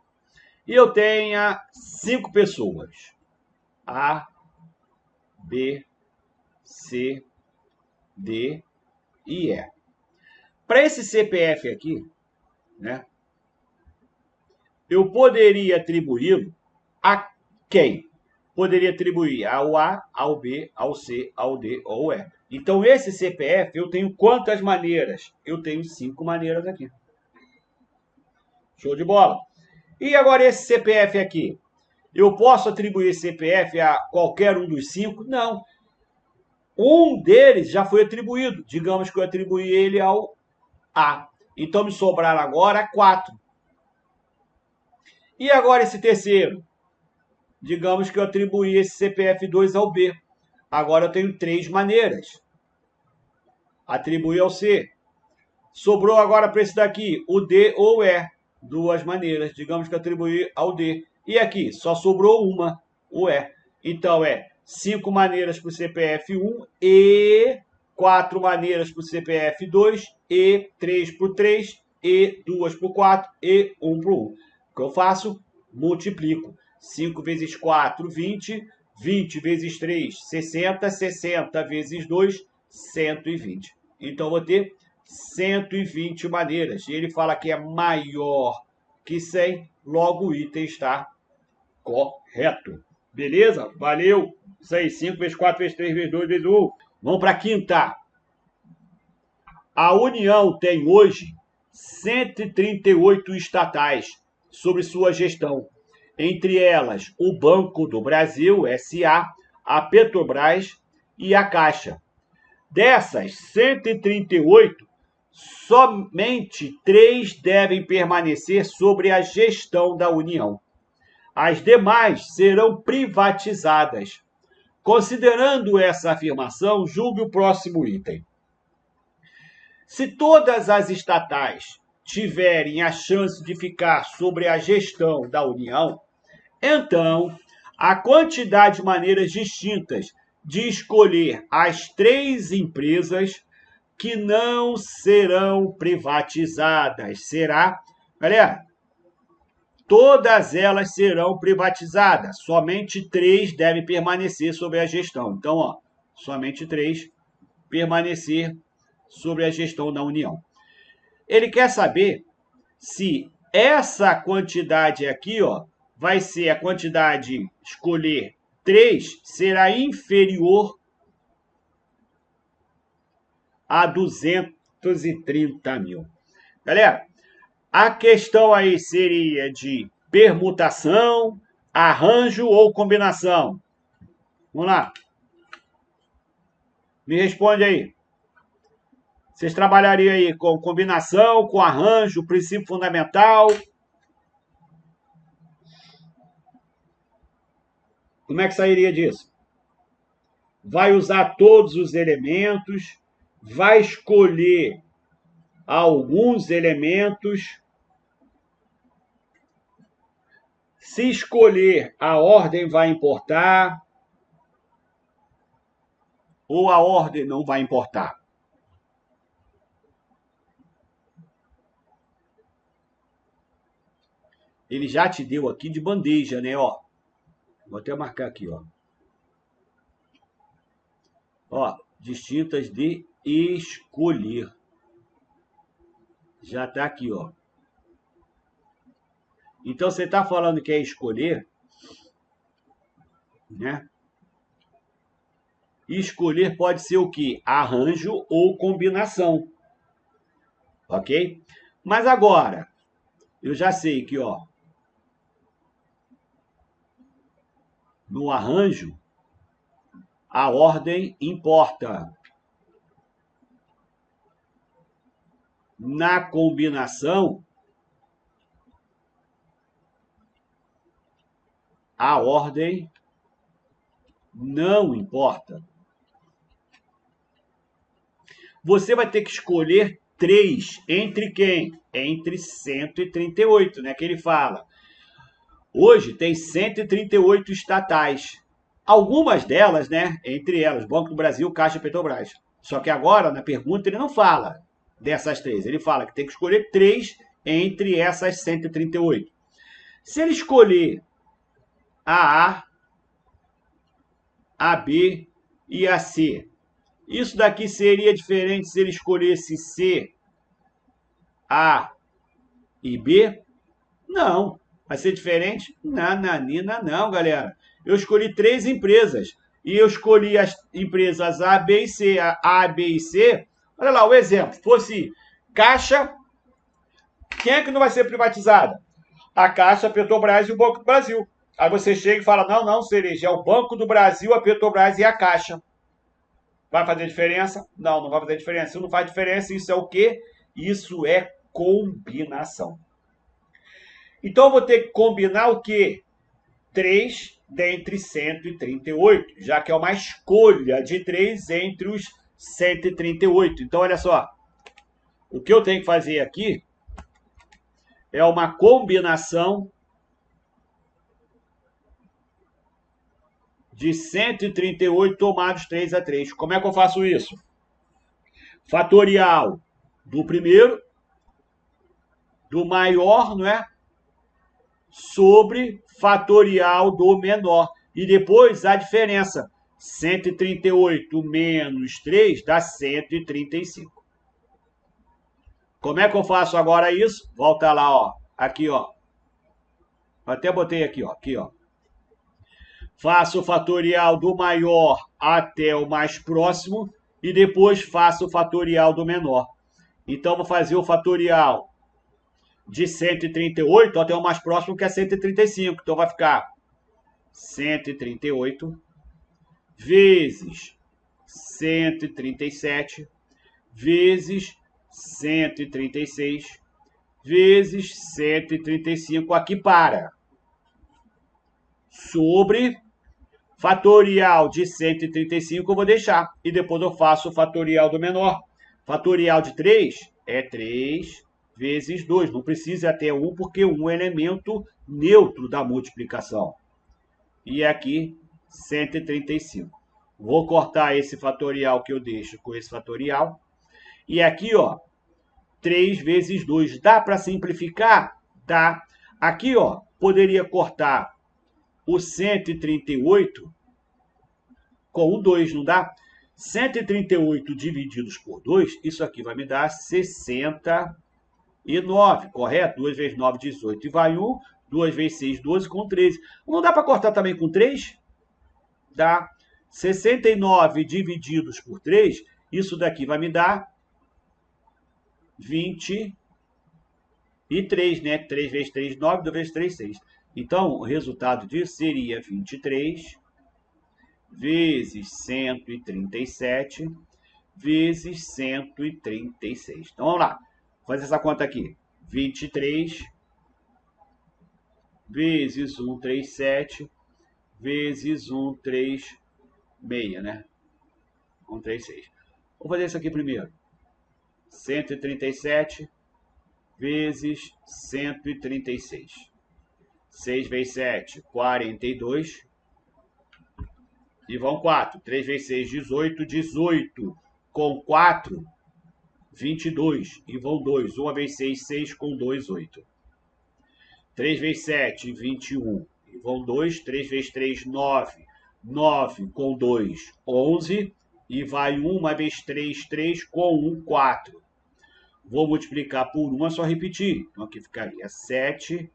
E eu tenho 5 pessoas. A, B, C, D e E. Para esse CPF aqui, né, eu poderia atribuí-lo a quem? Poderia atribuir ao A, ao B, ao C, ao D ou ao E. Então, esse CPF, eu tenho quantas maneiras? Eu tenho 5 maneiras aqui. Show de bola. E agora esse CPF aqui? Eu posso atribuir esse CPF a qualquer um dos 5? Não. Um deles já foi atribuído. Digamos que eu atribuí ele ao A. Então, me sobraram agora 4. E agora esse terceiro? Digamos que eu atribuí esse CPF 2 ao B. Agora eu tenho 3 maneiras. Atribuir ao C. Sobrou agora para esse daqui, o D ou o E. 2 maneiras. Digamos que eu atribuí ao D. E aqui, só sobrou uma, o E. Então, 5 maneiras para o CPF 1 e 4 maneiras para o CPF 2 e 3 para o 3 e 2 para o 4 e 1 para o 1. O que eu faço? Multiplico. 5 vezes 4, 20. 20 vezes 3, 60. 60 vezes 2, 120. Então, eu vou ter 120 maneiras. E ele fala que é maior que 100, logo o item está correto. Beleza? Valeu! Isso aí, 5 vezes 4 vezes 3 vezes 2 vezes 1. Vamos para a quinta. A União tem hoje 138 estatais sob sua gestão. Entre elas, o Banco do Brasil, SA, a Petrobras e a Caixa. Dessas 138, somente 3 devem permanecer sobre a gestão da União. As demais serão privatizadas. Considerando essa afirmação, julgue o próximo item. Se todas as estatais tiverem a chance de ficar sobre a gestão da União, então a quantidade de maneiras distintas de escolher as 3 empresas que não serão privatizadas será, galera, todas elas serão privatizadas. Somente 3 devem permanecer sobre a gestão. Então, ó, somente 3 permanecer sobre a gestão da União. Ele quer saber se essa quantidade aqui, ó, vai ser a quantidade escolher 3 será inferior a 230 mil. Galera, a questão aí seria de permutação, arranjo ou combinação? Vamos lá. Me responde aí. Vocês trabalhariam aí com combinação, com arranjo, princípio fundamental? Como é que sairia disso? Vai usar todos os elementos, vai escolher alguns elementos. Se escolher, a ordem vai importar ou a ordem não vai importar? Ele já te deu aqui de bandeja, né? Ó, vou até marcar aqui, ó. Ó, distintas de escolher. Já tá aqui, ó. Então, você tá falando que é escolher, né? Escolher pode ser o quê? Arranjo ou combinação. Ok? Mas agora, eu já sei que, ó, no arranjo, a ordem importa. Na combinação, a ordem não importa. Você vai ter que escolher 3 entre quem? Entre 138, né? Que ele fala. Hoje tem 138 estatais. Algumas delas, né? Entre elas, Banco do Brasil, Caixa e Petrobras. Só que agora, na pergunta, ele não fala dessas 3. Ele fala que tem que escolher 3 entre essas 138. Se ele escolher a B e a C, isso daqui seria diferente se ele escolhesse C, A e B? Não. Vai ser diferente? Nananina, não, galera. Eu escolhi 3 empresas. E eu escolhi as empresas A, B e C. A, B e C. Olha lá, o exemplo. Fosse Caixa, quem é que não vai ser privatizada? A Caixa, a Petrobras e o Banco do Brasil. Aí você chega e fala, não, Cereja, é o Banco do Brasil, a Petrobras e a Caixa. Vai fazer diferença? Não, não vai fazer diferença. Se não faz diferença, isso é o quê? Isso é combinação. Então, eu vou ter que combinar o quê? 3 dentre 138, já que é uma escolha de 3 entre os 138. Então, olha só. O que eu tenho que fazer aqui é uma combinação de 138 tomados 3 a 3. Como é que eu faço isso? Fatorial do primeiro, do maior, não é? Sobre fatorial do menor. E depois a diferença. 138 menos 3 dá 135. Como é que eu faço agora isso? Volta lá, ó. Aqui, ó. Até botei aqui, ó. Aqui, ó. Faço o fatorial do maior até o mais próximo e depois faço o fatorial do menor. Então, vou fazer o fatorial de 138 até o mais próximo, que é 135. Então, vai ficar 138 vezes 137 vezes 136 vezes 135, aqui para. Sobre fatorial de 135 eu vou deixar. E depois eu faço o fatorial do menor. Fatorial de 3 é 3 vezes 2. Não precisa até 1, porque 1 é elemento neutro da multiplicação. E aqui, 135. Vou cortar esse fatorial que eu deixo com esse fatorial. E aqui, ó, 3 vezes 2. Dá para simplificar? Dá. Aqui, ó, poderia cortar o 138 com o 2, não dá? 138 divididos por 2, isso aqui vai me dar 69, correto? 2 vezes 9, 18. E vai 1, 2 vezes 6, 12, com 13. Não dá para cortar também com 3? Dá. 69 divididos por 3, isso daqui vai me dar 23, né? 3 vezes 3, 9, 2 vezes 3, 6. Então, o resultado disso seria 23 vezes 137 vezes 136. Então, vamos lá. Vou fazer essa conta aqui. 23 vezes 137 vezes 136, né? 136. Vou fazer isso aqui primeiro. 137 vezes 136. 6 vezes 7, 42. E vão 4. 3 vezes 6, 18. 18 com 4, 22. E vão 2. 1 vezes 6, 6 com 2, 8. 3 vezes 7, 21. E vão 2. 3 vezes 3, 9. 9 com 2, 11. E vai 1 vezes 3, 3 com 1, 4. Vou multiplicar por 1, é só repetir. Então aqui ficaria 7,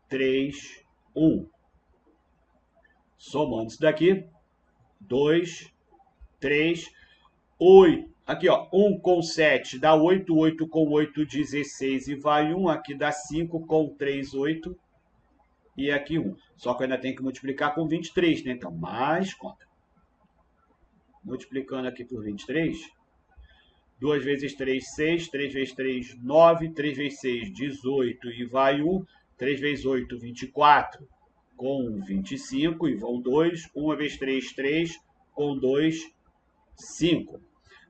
3, 1. Somando isso daqui, 2, 3, 8. Aqui, ó, 1 com 7 dá 8, 8 com 8, 16. E vai 1, aqui dá 5 com 3, 8. E aqui 1. Só que eu ainda tenho que multiplicar com 23, né? Então, mais conta. Multiplicando aqui por 23. 2 vezes 3, 6. 3 vezes 3, 9. 3 vezes 6, 18. E vai 1. 3 vezes 8, 24. Com 25. E vão 2. 1 vezes 3, 3. Com 2, 5.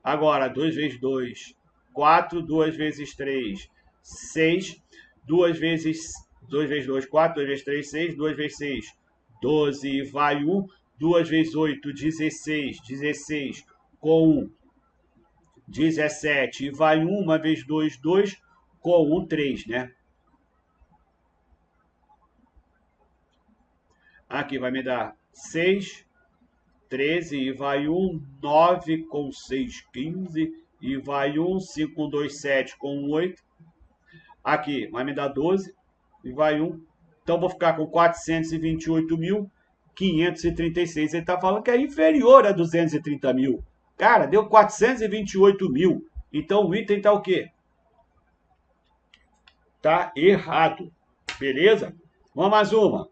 Agora, 2 vezes 2, 4. 2 vezes 3, 6. 2 vezes 2, 4. 2 vezes 3, 6. 2 vezes 6, 12. E vai 1. 2 vezes 8, 16. 16 com 1, 17. E vai 1 vezes 2, 2. Com 1, 3, né? Aqui vai me dar 6, 13. E vai 1, 9 com 6, 15. E vai 1, 5 com 2, 7. Com 8. Aqui vai me dar 12. E vai 1. Então, vou ficar com 428.536. Ele está falando que é inferior a 230 mil. Cara, deu 428 mil. Então, o item está o quê? Está errado. Beleza? Vamos mais uma.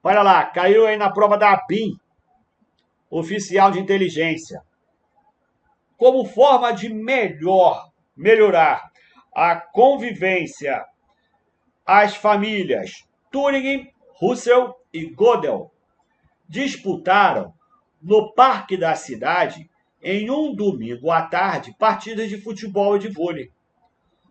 Olha lá, caiu aí na prova da ABIN, oficial de inteligência. Como forma de melhorar a convivência, as famílias Turing, Russell e Gödel disputaram no Parque da Cidade, em um domingo à tarde, partidas de futebol e de vôlei.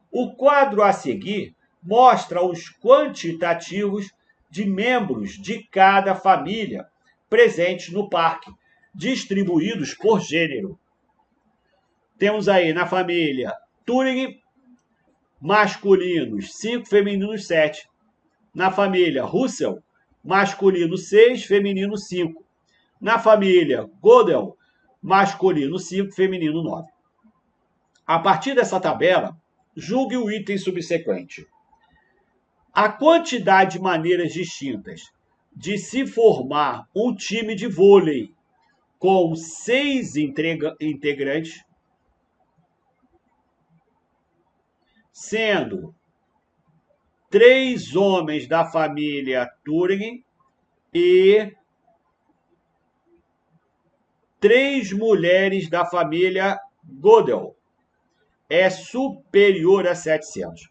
O quadro a seguir mostra os quantitativos de membros de cada família presentes no parque, distribuídos por gênero. Temos aí na família Turing, masculinos 5, femininos 7. Na família Russell, masculino 6, feminino 5. Na família Gödel, masculino 5, feminino 9. A partir dessa tabela, julgue o item subsequente. A quantidade de maneiras distintas de se formar um time de vôlei com 6 integrantes, sendo 3 homens da família Turing e 3 mulheres da família Gödel. é superior a 700.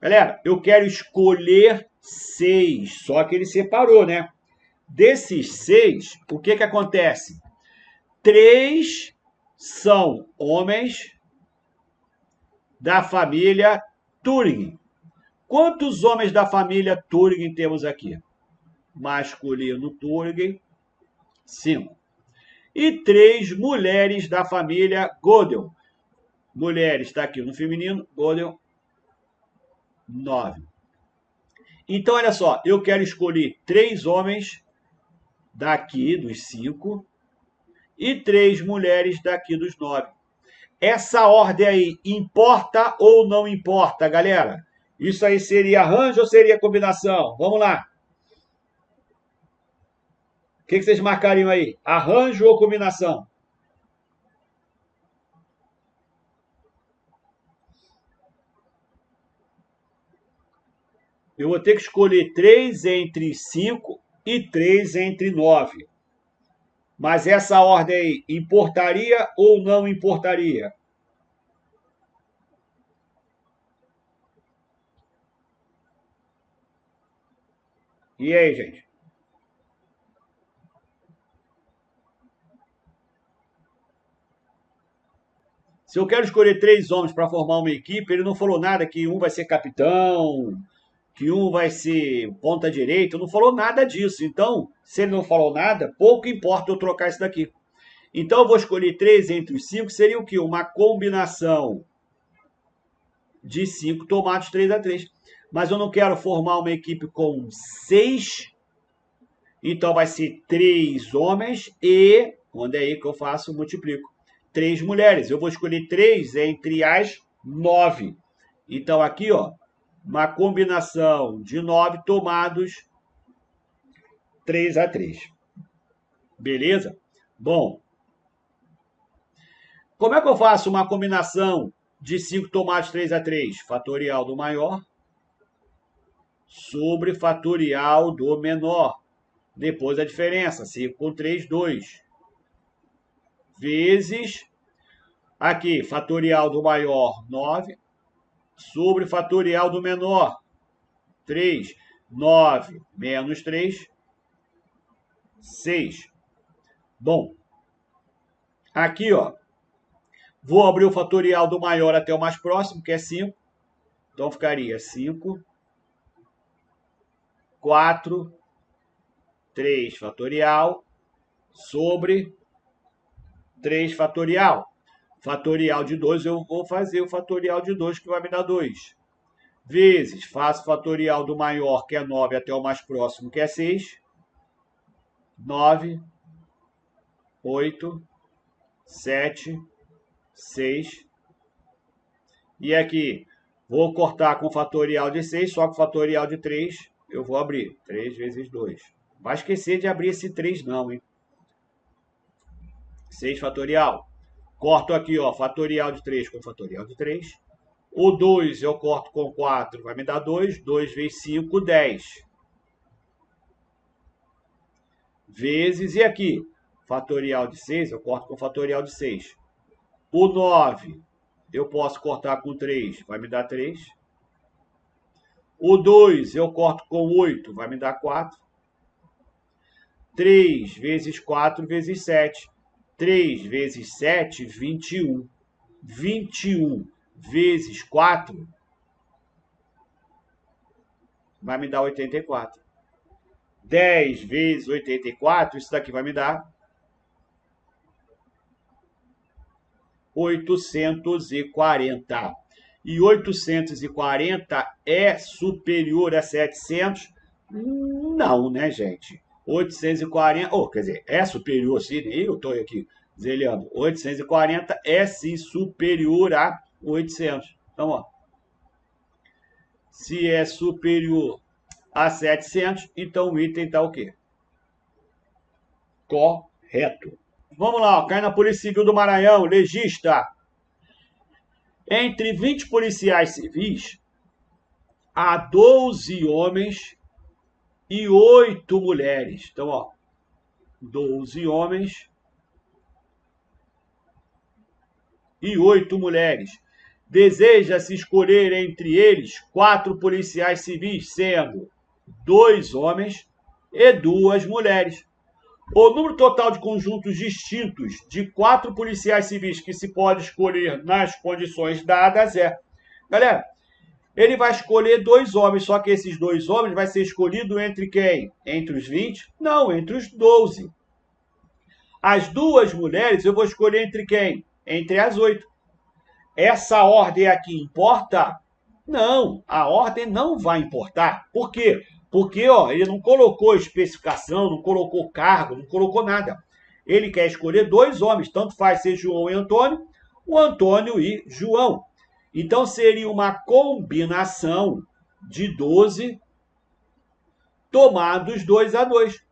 Galera, eu quero escolher 6, só que ele separou, né? Desses 6, o que acontece? 3 são homens da família Turing. Quantos homens da família Turing temos aqui? Masculino Turing, 5. E 3 mulheres da família Gödel. Mulheres está aqui no feminino, Gödel, 9. Então, olha só, eu quero escolher 3 homens daqui dos 5 e 3 mulheres daqui dos 9. Essa ordem aí importa ou não importa, galera? Isso aí seria arranjo ou seria combinação? Vamos lá. O que vocês marcariam aí? Arranjo ou combinação? Eu vou ter que escolher 3 entre 5 e 3 entre 9. Mas essa ordem aí importaria ou não importaria? E aí, gente? Se eu quero escolher 3 homens para formar uma equipe, ele não falou nada que um vai ser capitão, que um vai ser ponta direita, não falou nada disso. Então, se ele não falou nada, pouco importa eu trocar isso daqui. Então, eu vou escolher 3 entre os 5, seria o quê? Uma combinação de 5 tomados 3-3. Mas eu não quero formar uma equipe com 6, então vai ser 3 homens e, onde é aí que eu faço, multiplico. 3 mulheres. Eu vou escolher 3 entre as 9. Então, aqui, ó, uma combinação de 9 tomados 3-3. Beleza? Bom, como é que eu faço uma combinação de 5 tomados 3-3? Fatorial do maior sobre fatorial do menor. Depois a diferença, 5 com 3, 2. Vezes, aqui, fatorial do maior, 9, sobre fatorial do menor, 3. 9 menos 3, 6. Bom, aqui, ó, vou abrir o fatorial do maior até o mais próximo, que é 5. Então, ficaria 5, 4, 3 fatorial, sobre 3 fatorial. Fatorial de 2, eu vou fazer o fatorial de 2, que vai me dar 2. Vezes, faço fatorial do maior, que é 9, até o mais próximo, que é 6. 9, 8, 7, 6. E aqui, vou cortar com fatorial de 6, só com fatorial de 3, eu vou abrir. 3 vezes 2. Vai esquecer de abrir esse 3 não, hein? 6 fatorial. Corto aqui, ó, fatorial de 3 com fatorial de 3. O 2 eu corto com 4, vai me dar 2. 2 vezes 5, 10. Vezes, e aqui, fatorial de 6, eu corto com fatorial de 6. O 9, eu posso cortar com 3, vai me dar 3. O 2, eu corto com 8, vai me dar 4. 3 vezes 4 vezes 7. 3 vezes 7, 21. 21 vezes 4 vai me dar 84. 10 vezes 84, isso daqui vai me dar 840. E 840 é superior a 700? Não, né, gente? 840, quer dizer, é superior sim, eu estou aqui zelhando. 840 é sim superior a 800. Então, ó, se é superior a 700, então o item está o quê? Correto. Vamos lá, ó, cai na Polícia Civil do Maranhão, legista. Entre 20 policiais civis, há 12 homens e 8 mulheres. Então, ó, 12 homens e 8 mulheres. Deseja-se escolher entre eles 4 policiais civis, sendo 2 homens e 2 mulheres. O número total de conjuntos distintos de 4 policiais civis que se pode escolher nas condições dadas é... Galera, ele vai escolher 2 homens, só que esses 2 homens vai ser escolhido entre quem? Entre os 20? Não, entre os 12. As 2 mulheres eu vou escolher entre quem? Entre as 8. Essa ordem aqui importa? Não, a ordem não vai importar. Por quê? Porque ele não colocou especificação, não colocou cargo, não colocou nada. Ele quer escolher 2 homens, tanto faz ser João e Antônio, o Antônio e João. Então, seria uma combinação de 12 tomados 2 a 2.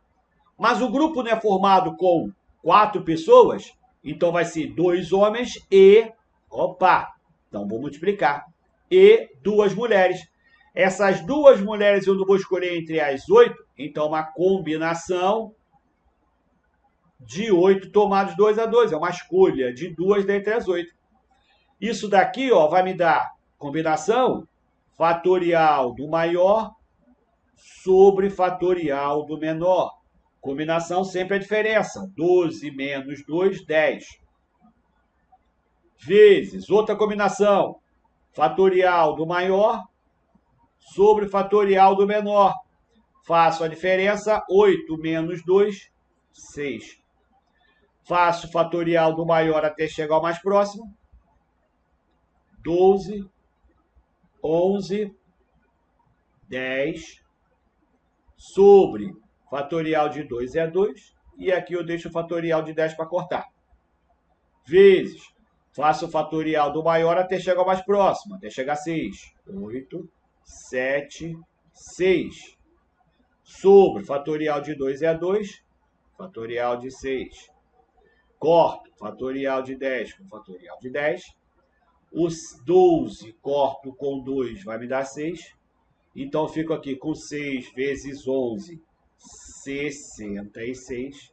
Mas o grupo não é formado com 4 pessoas, então vai ser 2 homens e... então vou multiplicar. E 2 mulheres. Essas 2 mulheres eu não vou escolher entre as 8, então uma combinação de 8 tomados 2 a 2. É uma escolha de 2 dentre as 8. Isso daqui vai me dar combinação fatorial do maior sobre fatorial do menor. Combinação sempre é diferença. 12 menos 2, 10. Vezes outra combinação, fatorial do maior sobre fatorial do menor. Faço a diferença, 8 menos 2, 6. Faço o fatorial do maior até chegar ao mais próximo. 12, 11, 10, sobre fatorial de 2 é 2, e aqui eu deixo o fatorial de 10 para cortar. Vezes, faço o fatorial do maior até chegar ao mais próximo, até chegar a 6. 8, 7, 6. Sobre fatorial de 2 é 2, fatorial de 6. Corto fatorial de 10 com fatorial de 10. Os 12 corto com 2 vai me dar 6. Então, eu fico aqui com 6 vezes 11, 66.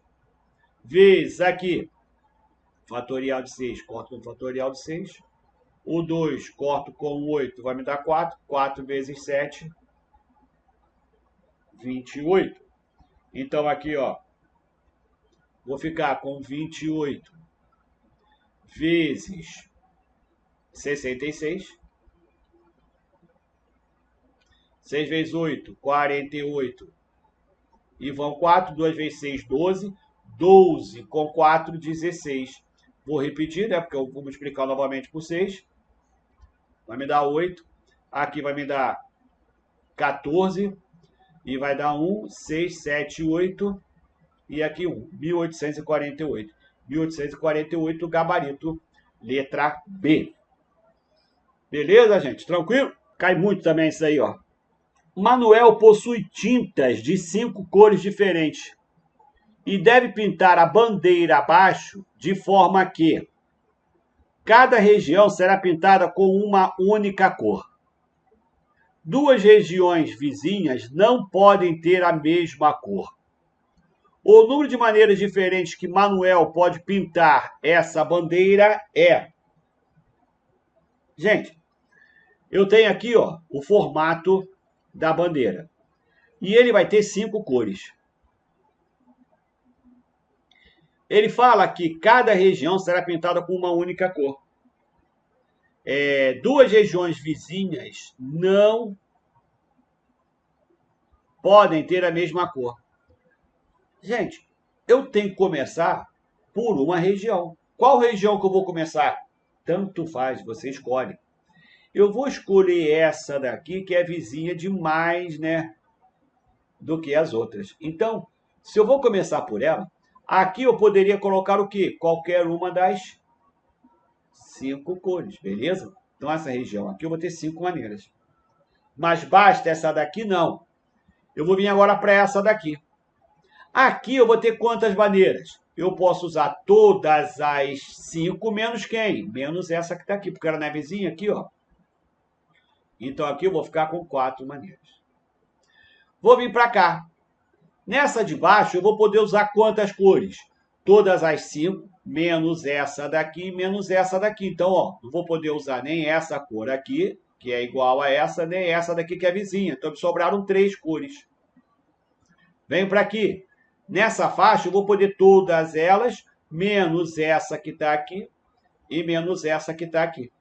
Vezes aqui, fatorial de 6, corto com fatorial de 6. O 2 corto com 8 vai me dar 4. 4 vezes 7, 28. Então, aqui, vou ficar com 28 vezes 66. 6 vezes 8, 48. E vão 4, 2 vezes 6, 12. 12 com 4, 16. Vou repetir, né? Porque eu vou multiplicar novamente por 6. Vai me dar 8. Aqui vai me dar 14. E vai dar 1, 6, 7, 8. E aqui 1. 1848. 1848, gabarito, letra B. Beleza, gente? Tranquilo? Cai muito também isso aí, Manuel possui tintas de 5 cores diferentes e deve pintar a bandeira abaixo de forma que cada região será pintada com uma única cor. 2 regiões vizinhas não podem ter a mesma cor. O número de maneiras diferentes que Manuel pode pintar essa bandeira é... Gente, eu tenho aqui o formato da bandeira. E ele vai ter 5 cores. Ele fala que cada região será pintada com uma única cor. 2 regiões vizinhas não podem ter a mesma cor. Gente, eu tenho que começar por uma região. Qual região que eu vou começar? Tanto faz, você escolhe. Eu vou escolher essa daqui, que é vizinha demais, né, do que as outras. Então, se eu vou começar por ela, aqui eu poderia colocar o quê? Qualquer uma das 5 cores, beleza? Então, essa região aqui eu vou ter 5 maneiras. Mas basta essa daqui? Não. Eu vou vir agora para essa daqui. Aqui eu vou ter quantas maneiras? Eu posso usar todas as 5, menos quem? Menos essa que está aqui, porque ela não é vizinha aqui, Então, aqui eu vou ficar com 4 maneiras. Vou vir para cá. Nessa de baixo, eu vou poder usar quantas cores? todas as 5, menos essa daqui, menos essa daqui. Então, ó, não vou poder usar nem essa cor aqui, que é igual a essa, nem essa daqui que é vizinha. Então, me sobraram 3 cores. Venho para aqui. Nessa faixa, eu vou poder todas elas, menos essa que está aqui e menos essa que está aqui.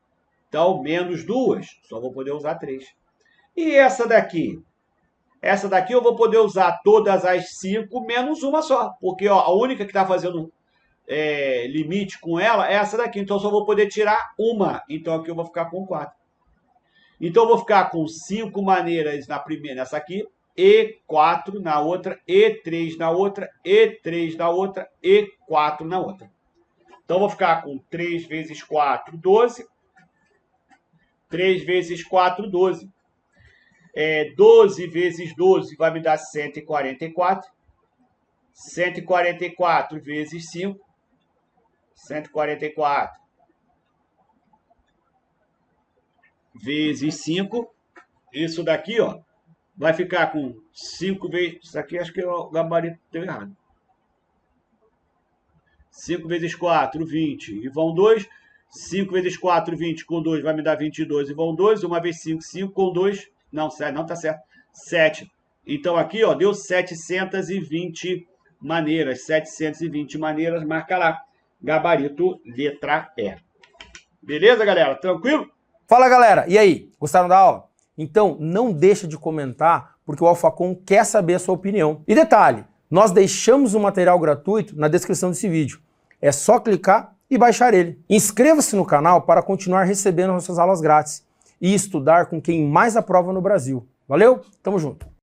Então, menos 2, só vou poder usar 3. E essa daqui? Essa daqui eu vou poder usar todas as 5, menos uma só. Porque ó, a única que está fazendo limite com ela é essa daqui. Então, eu só vou poder tirar uma. Então, aqui eu vou ficar com 4. Então, eu vou ficar com 5 maneiras na primeira, nessa aqui, e 4 na outra, e 3 na outra, e 3 na outra, e 4 na outra. Então, eu vou ficar com 3 vezes 4, 12. 3 vezes 4, 12. 12 vezes 12 vai me dar 144. 144 vezes 5. 144 vezes 5. Isso daqui, ó, vai ficar com 5 vezes... Isso aqui acho que o gabarito deu errado. 5 vezes 4, 20. E vão 2. 5 vezes 4, 20. Com 2 vai me dar 22 e vão 2. 1 vezes 5, 5. Com 2... Não, não tá certo. 7. Então, aqui, ó, deu 720 maneiras. 720 maneiras. Marca lá. Gabarito, letra E. Beleza, galera? Tranquilo? Fala, galera. E aí? Gostaram da aula? Então, não deixa de comentar, porque o Alphacom quer saber a sua opinião. E detalhe, nós deixamos o material gratuito na descrição desse vídeo. É só clicar e baixar ele. Inscreva-se no canal para continuar recebendo nossas aulas grátis e estudar com quem mais aprova no Brasil. Valeu? Tamo junto!